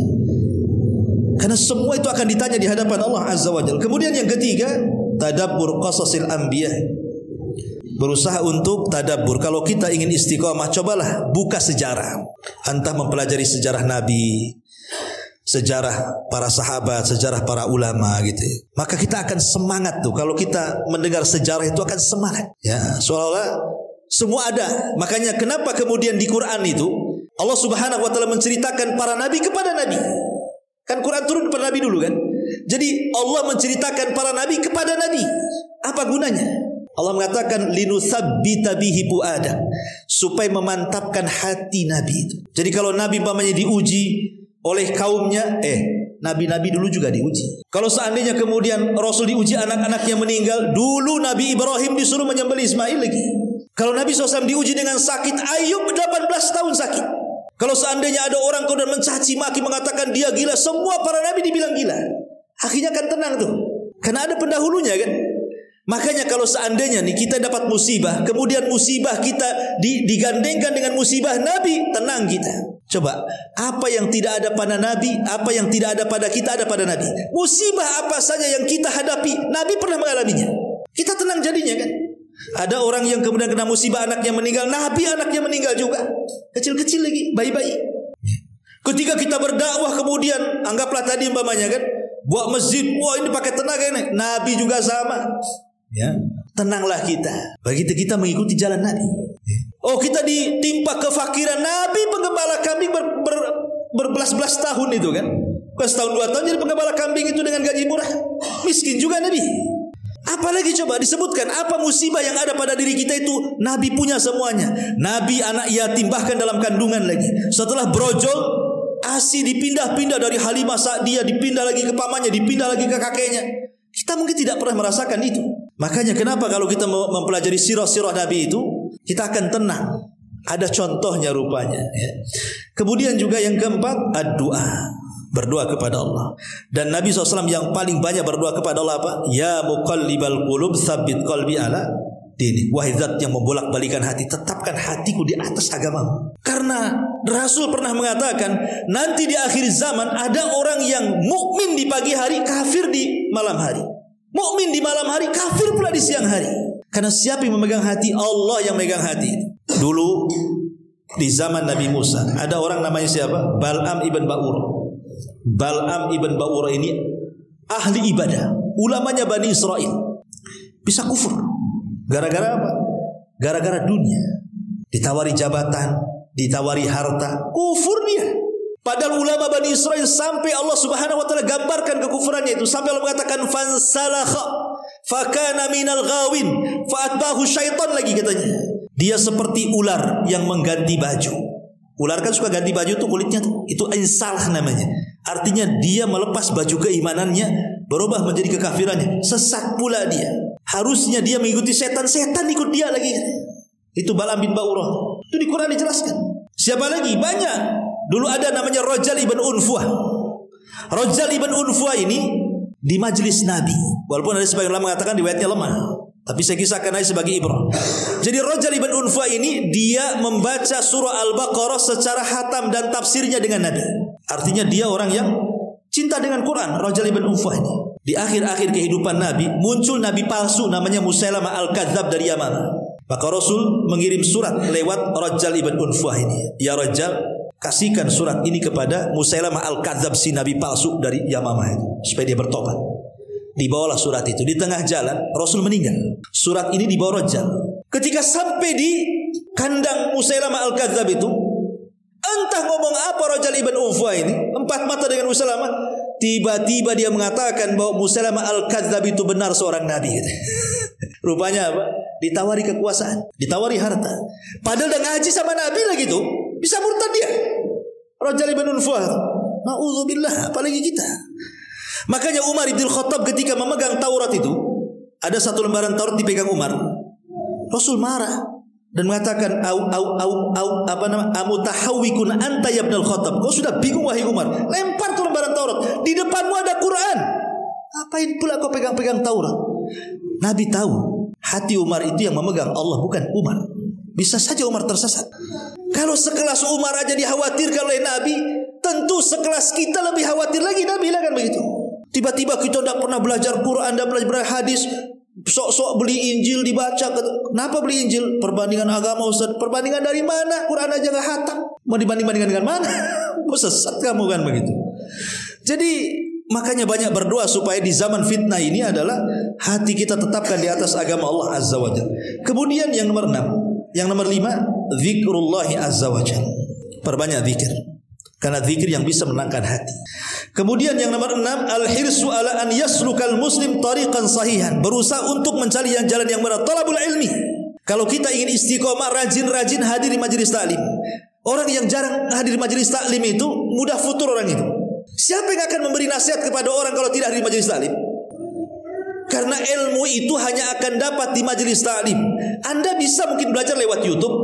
Karena semua itu akan ditanya di hadapan Allah Azza wa Jalla. Kemudian yang ketiga, tadabbur qasasil anbiya. Berusaha untuk tadabbur. Kalau kita ingin istiqomah, cobalah buka sejarah. Entah mempelajari sejarah Nabi, sejarah para sahabat, sejarah para ulama gitu. Maka kita akan semangat tuh. Kalau kita mendengar sejarah itu akan semangat. Ya, seolah-olah semua ada. Makanya kenapa kemudian di Quran itu Allah Subhanahu wa taala menceritakan para nabi kepada nabi. Kan Quran turun kepada nabi dulu kan. Jadi Allah menceritakan para nabi kepada nabi. Apa gunanya? Allah mengatakan linutsabbita bihi fuada, supaya memantapkan hati nabi itu. Jadi kalau nabi umpamanya diuji oleh kaumnya, nabi-nabi dulu juga diuji. Kalau seandainya kemudian Rasul diuji anak-anaknya meninggal, dulu Nabi Ibrahim disuruh menyembelih Ismail lagi. Kalau Nabi SAW diuji dengan sakit, Ayub 18 tahun sakit. Kalau seandainya ada orang kemudian mencaci maki mengatakan dia gila, semua para nabi dibilang gila. Akhirnya kan tenang tuh. Karena ada pendahulunya kan. Makanya kalau seandainya nih kita dapat musibah, kemudian musibah kita digandengkan dengan musibah Nabi, tenang kita. Coba, apa yang tidak ada pada Nabi, apa yang tidak ada pada kita ada pada Nabi. Musibah apa saja yang kita hadapi, Nabi pernah mengalaminya. Kita tenang jadinya kan. Ada orang yang kemudian kena musibah anaknya meninggal, Nabi anaknya meninggal juga. Kecil-kecil lagi, bayi-bayi. Ketika kita berdakwah kemudian anggaplah tadi umpamanya kan, buat masjid, wah ini pakai tenaga ini. Nabi juga sama. Ya, tenanglah kita. Begitu kita mengikuti jalan Nabi. Oh, kita ditimpa kefakiran, Nabi penggembala kambing berbelas-belas tahun itu kan. Bukan setahun 2 tahun jadi penggembala kambing itu dengan gaji murah. Miskin juga Nabi. Apalagi coba disebutkan apa musibah yang ada pada diri kita itu Nabi punya semuanya. Nabi anak yatim bahkan dalam kandungan lagi. Setelah brojol, ASI dipindah-pindah dari Halimah Sa'diyah, dipindah lagi ke pamannya, dipindah lagi ke kakeknya. Kita mungkin tidak pernah merasakan itu. Makanya kenapa kalau kita mempelajari sirah-sirah Nabi itu, kita akan tenang. Ada contohnya rupanya. Ya. Kemudian juga yang keempat, ad-du'a. Berdoa kepada Allah. Dan Nabi SAW yang paling banyak berdoa kepada Allah apa? Ya muqallibal qulub tsabbit qalbi ala dini. Wahai zat yang membolak-balikan hati, tetapkan hatiku di atas agamamu. Karena Rasul pernah mengatakan, nanti di akhir zaman ada orang yang mukmin di pagi hari, kafir di malam hari. Mukmin di malam hari, kafir pula di siang hari. Karena siapa yang memegang hati? Allah yang memegang hati. Dulu di zaman Nabi Musa ada orang namanya siapa? Bal'am ibn Ba'ur. Bal'am ibn Ba'ur ini ahli ibadah, ulamanya Bani Israel. Bisa kufur. Gara-gara apa? Gara-gara dunia. Ditawari jabatan, ditawari harta, kufur dia. Padahal ulama Bani Israel sampai Allah Subhanahu wa taala gambarkan kekufurannya itu, sampai Allah mengatakan fansalakha fakana minal ghawin faatbahu syaitan lagi katanya. Dia seperti ular yang mengganti baju. Ular kan suka ganti baju tuh kulitnya tuh. Itu insalah namanya. Artinya dia melepas baju keimanannya, berubah menjadi kekafirannya. Sesat pula dia. Harusnya dia mengikuti setan, setan ikut dia lagi. Itu Bal'am bin Ba'urah. Itu di Quran dijelaskan. Siapa lagi? Banyak. Dulu ada namanya Rajal ibn Unfuah. Rajal ibn Unfuah ini di majelis Nabi. Walaupun ada sebagian ulama mengatakan riwayatnya lemah, tapi saya kisahkan aja sebagai ibrah. Jadi Rajal ibn Unfuah ini dia membaca surah Al-Baqarah secara khatam dan tafsirnya dengan Nabi. Artinya dia orang yang cinta dengan Quran. Rajal ibn Unfuah ini. Di akhir-akhir kehidupan Nabi muncul nabi palsu namanya Musailamah al-Kadzdzab dari Yaman. Maka Rasul mengirim surat lewat Rajal ibn Unfuah ini. Ya Rajal, kasihkan surat ini kepada Musailamah al-Kadzdzab, si nabi palsu dari Yamamah itu, supaya dia bertobat. Dibawalah surat itu. Di tengah jalan Rasul meninggal. Surat ini dibawa Rajal. Ketika sampai di kandang Musailamah al-Kadzdzab itu, entah ngomong apa Rajal ibn Unfuah ini, empat mata dengan Musailamah. Tiba-tiba dia mengatakan bahwa Musailamah al-Kadzdzab itu benar seorang nabi. Rupanya apa? Ditawari kekuasaan, ditawari harta. Padahal udah ngaji sama Nabi lagi tuh, bisa murtad dia. Rajal ibn Unfuah. Na'udzubillah, apalagi kita. Makanya Umar ibn Khattab ketika memegang Taurat itu, ada satu lembaran Taurat dipegang Umar. Rasul marah dan mengatakan, amutahawwikun anta ya ibn Khattab. Kau sudah bingung wahai Umar. Lempar tuh lembaran Taurat. Di depanmu ada Quran. Apain pula kau pegang-pegang Taurat? Nabi tahu hati Umar itu yang memegang Allah, bukan Umar. Bisa saja Umar tersesat. Kalau sekelas Umar aja dikhawatirkan oleh Nabi, tentu sekelas kita lebih khawatir lagi. Nabi lah kan begitu. Tiba-tiba kita tidak pernah belajar Quran, tidak belajar hadis, sok-sok beli Injil dibaca. Kenapa beli Injil? Perbandingan agama Ustaz. Perbandingan dari mana? Quran aja gak khatam. Mau dibanding-bandingkan dengan mana? Mau sesat kamu kan begitu. Jadi makanya banyak berdoa supaya di zaman fitnah ini adalah hati kita tetapkan di atas agama Allah Azza wa Jalla. Kemudian yang nomor 6, yang nomor 5, zikrullahi Azza wa Jalla. Perbanyak zikir. Karena zikir yang bisa menenangkan hati. Kemudian yang nomor 6, al-hirsu ala an yaslukal muslim tariqan sahihan. Berusaha untuk mencari jalan yang benar. Talabul ilmi. Kalau kita ingin istiqomah, rajin-rajin hadir di majelis taklim. Orang yang jarang hadir di majelis taklim itu mudah futur orang itu. Siapa yang akan memberi nasihat kepada orang kalau tidak hadir di majelis taklim? Karena ilmu itu hanya akan dapat di majelis taklim. Anda bisa mungkin belajar lewat YouTube,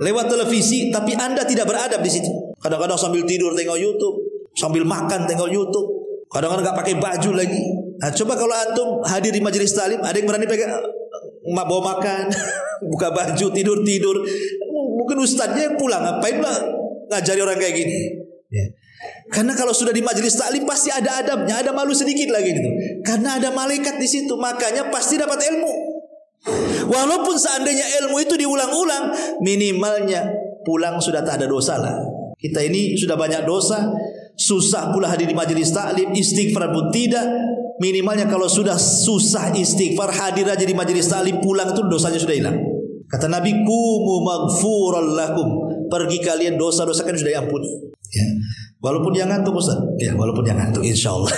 lewat televisi, tapi Anda tidak beradab di situ. Kadang-kadang sambil tidur tengok YouTube, sambil makan tengok YouTube, kadang-kadang nggak pakai baju lagi. Nah, coba kalau antum hadir di majelis taklim, ada yang berani pegang bawa makan, buka baju, tidur. Mungkin ustadznya yang pulang, ngapain lah ngajari orang kayak gini. Ya. Karena kalau sudah di majelis taklim pasti ada adabnya, ada malu sedikit lagi gitu. Karena ada malaikat di situ, makanya pasti dapat ilmu. Walaupun seandainya ilmu itu diulang-ulang, minimalnya pulang sudah tak ada dosa lah. Kita ini sudah banyak dosa, susah pula hadir di majelis taklim, istighfar pun tidak. Minimalnya kalau sudah susah istighfar, hadir aja di majelis taklim, pulang itu dosanya sudah hilang. Kata Nabi, "Qumu maghfuran lakum." Pergi kalian, dosa-dosa kan sudah diampuni. Ya. Walaupun yang ngantuk Ustaz. Ya, walaupun yang ngantuk insyaallah.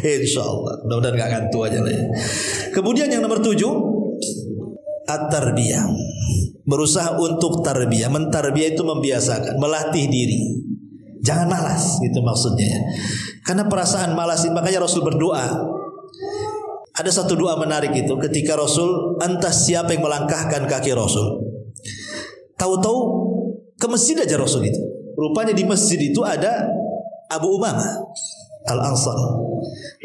Insyaallah. Mudah-mudahan enggak ngantuk aja lah ya. Kemudian yang nomor 7, at-tarbiyah. Berusaha untuk tarbiyah. Mentarbiyah itu membiasakan, melatih diri. Jangan malas, gitu maksudnya ya. Karena perasaan malas, makanya Rasul berdoa. Ada satu doa menarik itu ketika Rasul, entah siapa yang melangkahkan kaki Rasul. Tahu-tahu ke masjid aja Rasul itu. Rupanya di masjid itu ada Abu Umamah Al-Ansari.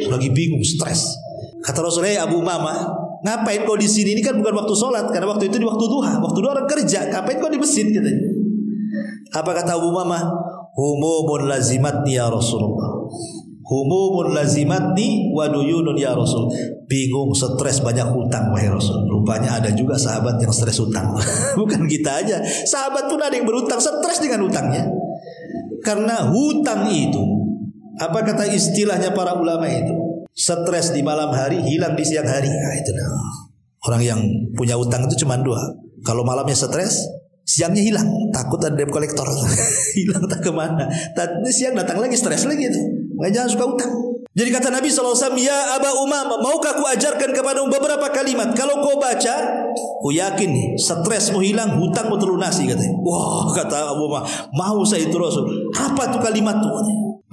Lagi bingung, stres. Kata Rasul, "Hei Abu Umamah, ngapain kau di sini? Ini kan bukan waktu sholat, karena waktu itu di waktu duha. Waktu duha orang kerja. Ngapain kau di masjid?" katanya. Apa kata Abu Umamah? "Humumun lazimatni ya Rasulullah. Humumun lazimatni wa duyunun ya Rasul." Bingung, stres, banyak hutang wahai Rasul. Rupanya ada juga sahabat yang stres hutang. Bukan kita aja, sahabat pun ada yang berhutang, stres dengan hutangnya. Karena hutang itu, apa kata istilahnya para ulama itu? Stres di malam hari, hilang di siang hari. Nah, itu nah. Orang yang punya hutang itu cuma 2. Kalau malamnya stres, siangnya hilang, takut ada debt collector. Hilang tak kemana. Tadi siang datang lagi, stres lagi itu. Makanya jangan suka hutang. Jadi kata Nabi SAW, "Ya Aba Umamah, maukah ku ajarkan kepadamu beberapa kalimat? Kalau kau baca, ku yakin nih, stresmu hilang, hutangmu terlunasi," katanya. Wah, kata Abu Umamah, mau saya itu Rasul. Apa tuh kalimat tuh?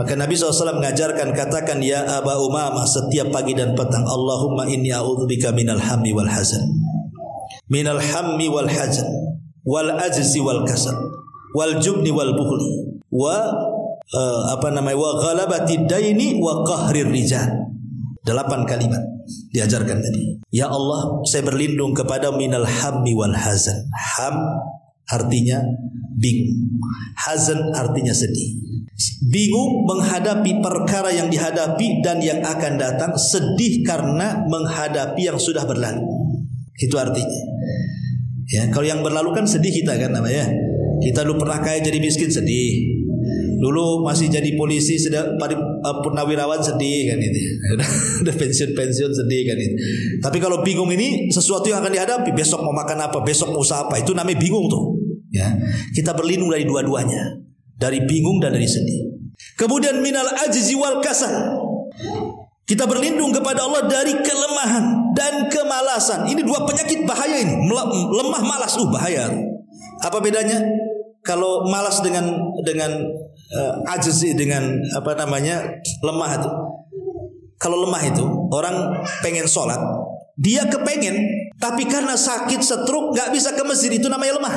Maka Nabi SAW mengajarkan, katakan, "Ya Aba Umamah, setiap pagi dan petang, Allahumma inni a'udzubika minal hammi wal hazan. Minal hammi wal hazan, wal ajzi wal kasal, wal jubni wal bukhli, wa wa ghalabati daini wa qahrir rijal." 8 kalimat diajarkan tadi. Ya Allah, saya berlindung kepada minal hammi wal hazan. Ham artinya bingung, hazan artinya sedih. Bingung menghadapi perkara yang dihadapi dan yang akan datang, sedih karena menghadapi yang sudah berlalu. Itu artinya. Ya, kalau yang berlalu kan sedih kita kan namanya. Kita dulu pernah kaya jadi miskin, sedih. Dulu masih jadi polisi, sedang purnawirawan, sedih kan itu. Udah pensiun sedih kan itu. Tapi kalau bingung ini sesuatu yang akan dihadapi, besok mau makan apa, besok mau usaha apa, itu namanya bingung tuh. Ya, kita berlindung dari dua-duanya, dari bingung dan dari sedih. Kemudian minal ajzi wal kasal. Kita berlindung kepada Allah dari kelemahan dan kemalasan. Ini 2 penyakit bahaya ini. Lemah, malas, bahaya. Apa bedanya? Kalau malas dengan ajzi, dengan lemah itu. Kalau lemah itu orang pengen sholat, dia kepengen, tapi karena sakit stroke nggak bisa ke masjid, itu namanya lemah.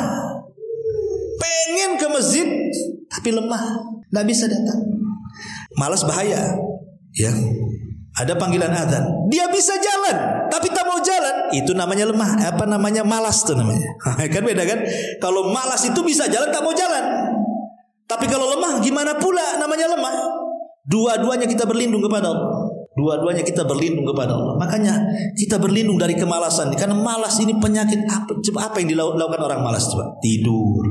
Pengen ke masjid tapi lemah, nggak bisa datang. Malas bahaya, ya. Ada panggilan adzan, dia bisa jalan tapi tak mau jalan, itu namanya lemah. Malas tuh namanya. Kan beda kan? Kalau malas itu bisa jalan, tak mau jalan. Tapi kalau lemah gimana pula namanya lemah? Dua-duanya kita berlindung kepada Allah. Dua-duanya kita berlindung kepada Allah. Makanya kita berlindung dari kemalasan. Karena malas ini penyakit apa yang dilakukan orang malas? Coba tidur.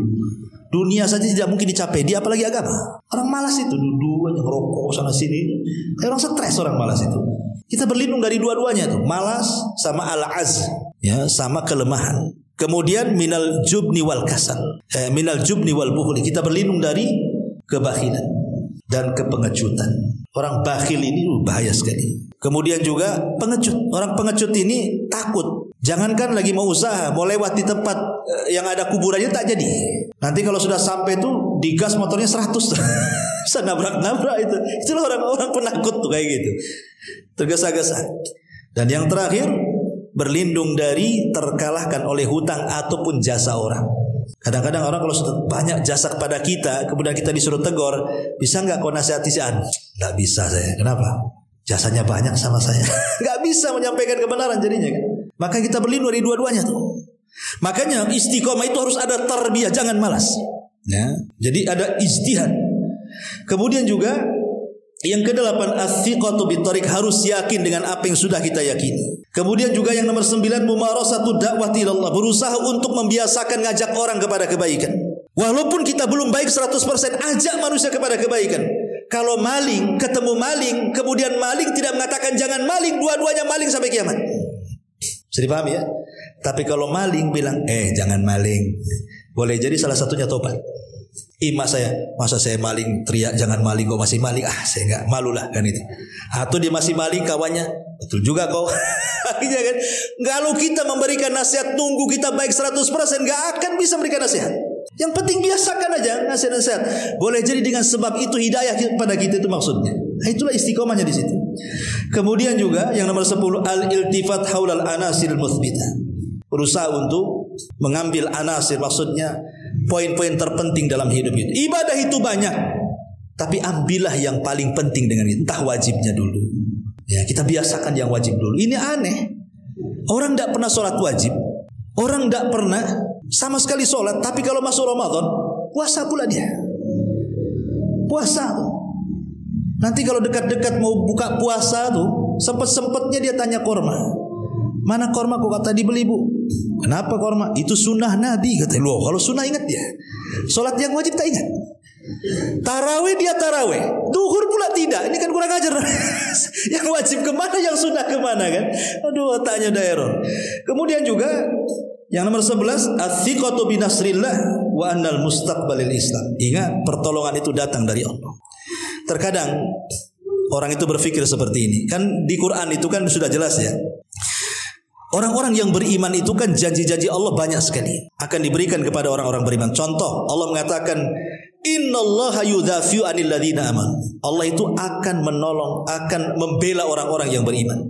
Dunia saja tidak mungkin dicapai, dia apalagi agama. Orang malas itu dua-duanya ngerokok sana sini. Kayak orang stres orang malas itu. Kita berlindung dari dua-duanya tuh, malas sama al-az, ya, sama kelemahan. Kemudian minal jubni wal kasal, minal jubni wal bukhli. Kita berlindung dari kebakhilan dan kepengecutan. Orang bakhil ini bahaya sekali. Kemudian juga pengecut. Orang pengecut ini takut. Jangankan lagi mau usaha, mau lewat di tempat yang ada kuburannya tak jadi. Nanti kalau sudah sampai itu digas motornya 100. Bisa nabrak-nabrak itu. Itulah orang-orang penakut tuh kayak gitu. Tergesa-gesa. Dan yang terakhir, berlindung dari terkalahkan oleh hutang ataupun jasa orang. Kadang-kadang orang kalau sudah banyak jasa kepada kita, kemudian kita disuruh tegur, bisa nggak kau nasihati si An? Nggak bisa saya. Kenapa? jasanya banyak sama saya. Gak bisa menyampaikan kebenaran jadinya kan. Maka kita berlindung dari dua-duanya tuh. Makanya istiqomah itu harus ada tarbiyah, jangan malas. Ya, jadi ada ijtihad. Kemudian juga yang ke-8, as-siqatu bitariq, harus yakin dengan apa yang sudah kita yakini. Kemudian juga yang nomor 9, mumarasatu da'wati ilallah, berusaha untuk membiasakan ngajak orang kepada kebaikan. Walaupun kita belum baik 100%, ajak manusia kepada kebaikan. Kalau maling ketemu maling, kemudian maling tidak mengatakan jangan maling, dua-duanya maling sampai kiamat. Bisa dipahami ya? Tapi kalau maling bilang jangan maling, boleh jadi salah satunya tobat. Masa saya maling teriak jangan maling kok masih maling, saya enggak, malulah kan itu. Atau dia masih maling kawannya, betul juga kau. Akhirnya kan, kalau kita memberikan nasihat nunggu kita baik 100%, enggak akan bisa memberikan nasihat. Yang penting biasakan aja nasihat-nasihat. Boleh jadi dengan sebab itu hidayah pada kita, itu maksudnya. Nah, itulah istiqomahnya di situ. Kemudian juga yang nomor 10, al-iltifat haulal anasir mutsbitah. Berusaha untuk mengambil anasir, maksudnya poin-poin terpenting dalam hidup itu. Ibadah itu banyak, tapi ambillah yang paling penting dengan itu. Entah wajibnya dulu. Ya, kita biasakan yang wajib dulu. Ini aneh. Orang tidak pernah sholat wajib. Orang tidak pernah sama sekali sholat, tapi kalau masuk Ramadan, puasa pula dia. Puasa tuh. Nanti kalau dekat-dekat mau buka puasa tuh, sempet-sempetnya dia tanya korma. Mana korma kok kata dibeli bu? Kenapa korma? Itu sunnah Nabi katanya. Loh, kalau sunnah ingat dia. Sholat yang wajib tak ingat. Tarawih dia tarawih, duhur pula tidak. Ini kan kurang ajar. Yang wajib kemana, yang sunnah kemana kan? Aduh, otaknya udah error. Kemudian juga yang nomor 11, as-siqatu binasrillah wa annal mustaqbalil Islam. Ingat, pertolongan itu datang dari Allah. Terkadang orang itu berpikir seperti ini. Kan di Quran itu kan sudah jelas ya. Orang-orang yang beriman itu kan janji-janji Allah banyak sekali akan diberikan kepada orang-orang beriman. Contoh, Allah mengatakan innallaha yudhafi'u 'anil ladzina amanu. Allah itu akan menolong, akan membela orang-orang yang beriman.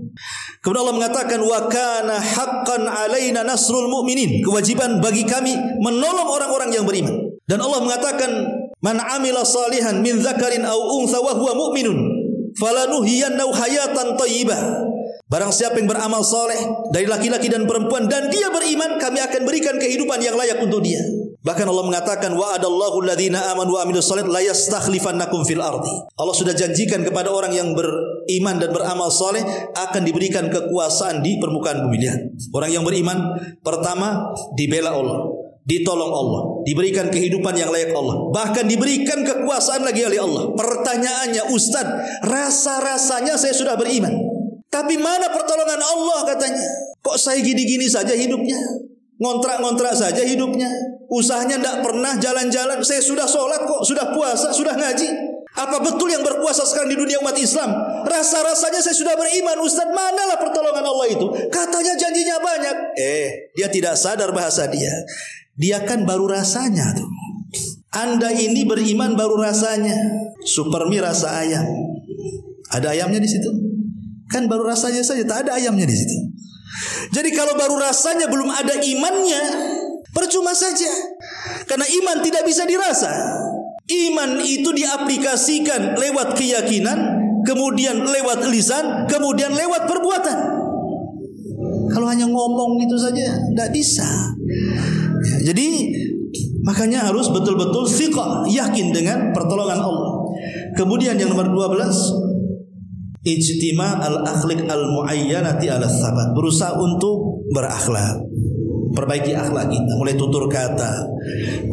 Kemudian Allah mengatakan wa kana haqqan 'alaina nasrul mu'minin. Kewajiban bagi kami menolong orang-orang yang beriman. Dan Allah mengatakan man 'amila salihan min dzakarin aw untha wa huwa mu'minun falanuhyiyannahu hayatan thayyibah. Barang siapa yang beramal soleh dari laki-laki dan perempuan dan dia beriman, kami akan berikan kehidupan yang layak untuk dia. Bahkan Allah mengatakan wa'adallahu alladhina amanu wa amilus solih la yastakhlifannakum fil ardi. Allah sudah janjikan kepada orang yang beriman dan beramal soleh akan diberikan kekuasaan di permukaan bumi. Lihat, orang yang beriman pertama dibela Allah, ditolong Allah, diberikan kehidupan yang layak Allah, bahkan diberikan kekuasaan lagi oleh Allah. Pertanyaannya, Ustaz, rasa-rasanya saya sudah beriman, tapi mana pertolongan Allah katanya? Kok saya gini-gini saja hidupnya? Ngontrak-ngontrak saja hidupnya. Usahanya tidak pernah jalan-jalan. Saya sudah sholat kok, sudah puasa, sudah ngaji. Apa betul yang berpuasa sekarang di dunia umat Islam? Rasa-rasanya saya sudah beriman, Ustaz. Manalah pertolongan Allah itu? Katanya janjinya banyak. Dia tidak sadar bahasa dia. Dia kan baru rasanya tuh. Anda ini beriman baru rasanya. Supermi rasa ayam. Ada ayamnya di situ? Kan baru rasanya saja, tak ada ayamnya di situ. Jadi kalau baru rasanya belum ada imannya, percuma saja. Karena iman tidak bisa dirasa. Iman itu diaplikasikan lewat keyakinan, kemudian lewat lisan, kemudian lewat perbuatan. Kalau hanya ngomong itu saja tidak bisa. Jadi makanya harus betul-betul thiqah, yakin dengan pertolongan Allah. Kemudian yang nomor 12, ijtima al-akhlaq al-muayyanati ala sabat. Berusaha untuk berakhlak, perbaiki akhlak kita, mulai tutur kata,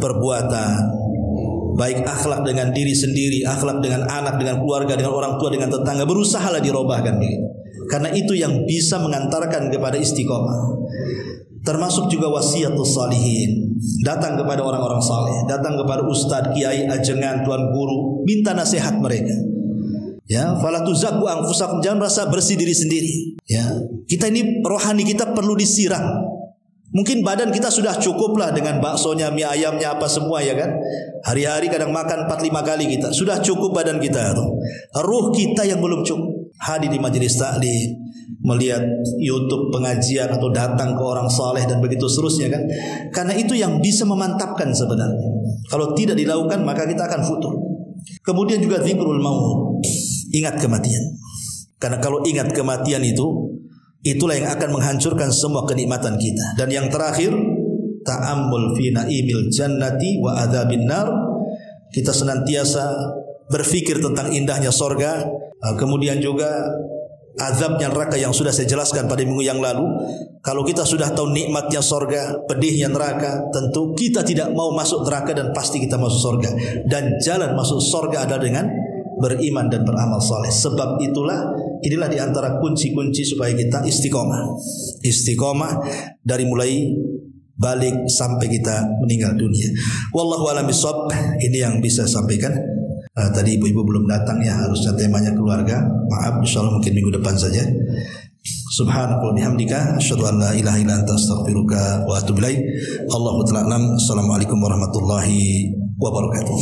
perbuatan, baik akhlak dengan diri sendiri, akhlak dengan anak, dengan keluarga, dengan orang tua, dengan tetangga. Berusahalah dirobahkan begitu. Karena itu yang bisa mengantarkan kepada istiqomah. Termasuk juga wasiatus salihin. Datang kepada orang-orang saleh, datang kepada ustadz, kiai, ajengan, tuan guru, minta nasihat mereka. Ya, fala tuzakku anfusakum, jangan merasa bersih diri sendiri. Ya, kita ini rohani kita perlu disiram. Mungkin badan kita sudah cukup lah dengan baksonya, mie ayamnya, apa semua ya kan. Hari-hari kadang makan 4-5 kali kita. Sudah cukup badan kita tuh. Ruh kita yang belum cukup. Hadir di majelis taklim, melihat YouTube pengajian atau datang ke orang saleh dan begitu seterusnya kan. Karena itu yang bisa memantapkan sebenarnya. Kalau tidak dilakukan maka kita akan futur. Kemudian juga zikrul maut. Ingat kematian. Karena kalau ingat kematian itulah yang akan menghancurkan semua kenikmatan kita. Dan yang terakhir, ta'ammul fi na'imil jannati wa adzabin nar. Kita senantiasa berfikir tentang indahnya sorga, kemudian juga azabnya neraka yang sudah saya jelaskan pada minggu yang lalu. Kalau kita sudah tahu nikmatnya sorga, pedihnya neraka, tentu kita tidak mau masuk neraka dan pasti kita masuk sorga. Dan jalan masuk sorga adalah dengan beriman dan beramal soleh. Sebab inilah di antara kunci-kunci supaya kita istiqomah dari mulai balik sampai kita meninggal dunia. Wallahu a'lam bishawab. Ini yang bisa saya sampaikan. Tadi ibu-ibu belum datang ya, harusnya temanya keluarga. Maaf, insyaallah mungkin minggu depan saja. Subhanallah bihamdika asyhadu an la ilaha illa anta astaghfiruka wa atubu ilaik. Allahu ta'ala alam. Assalamualaikum warahmatullahi wabarakatuh.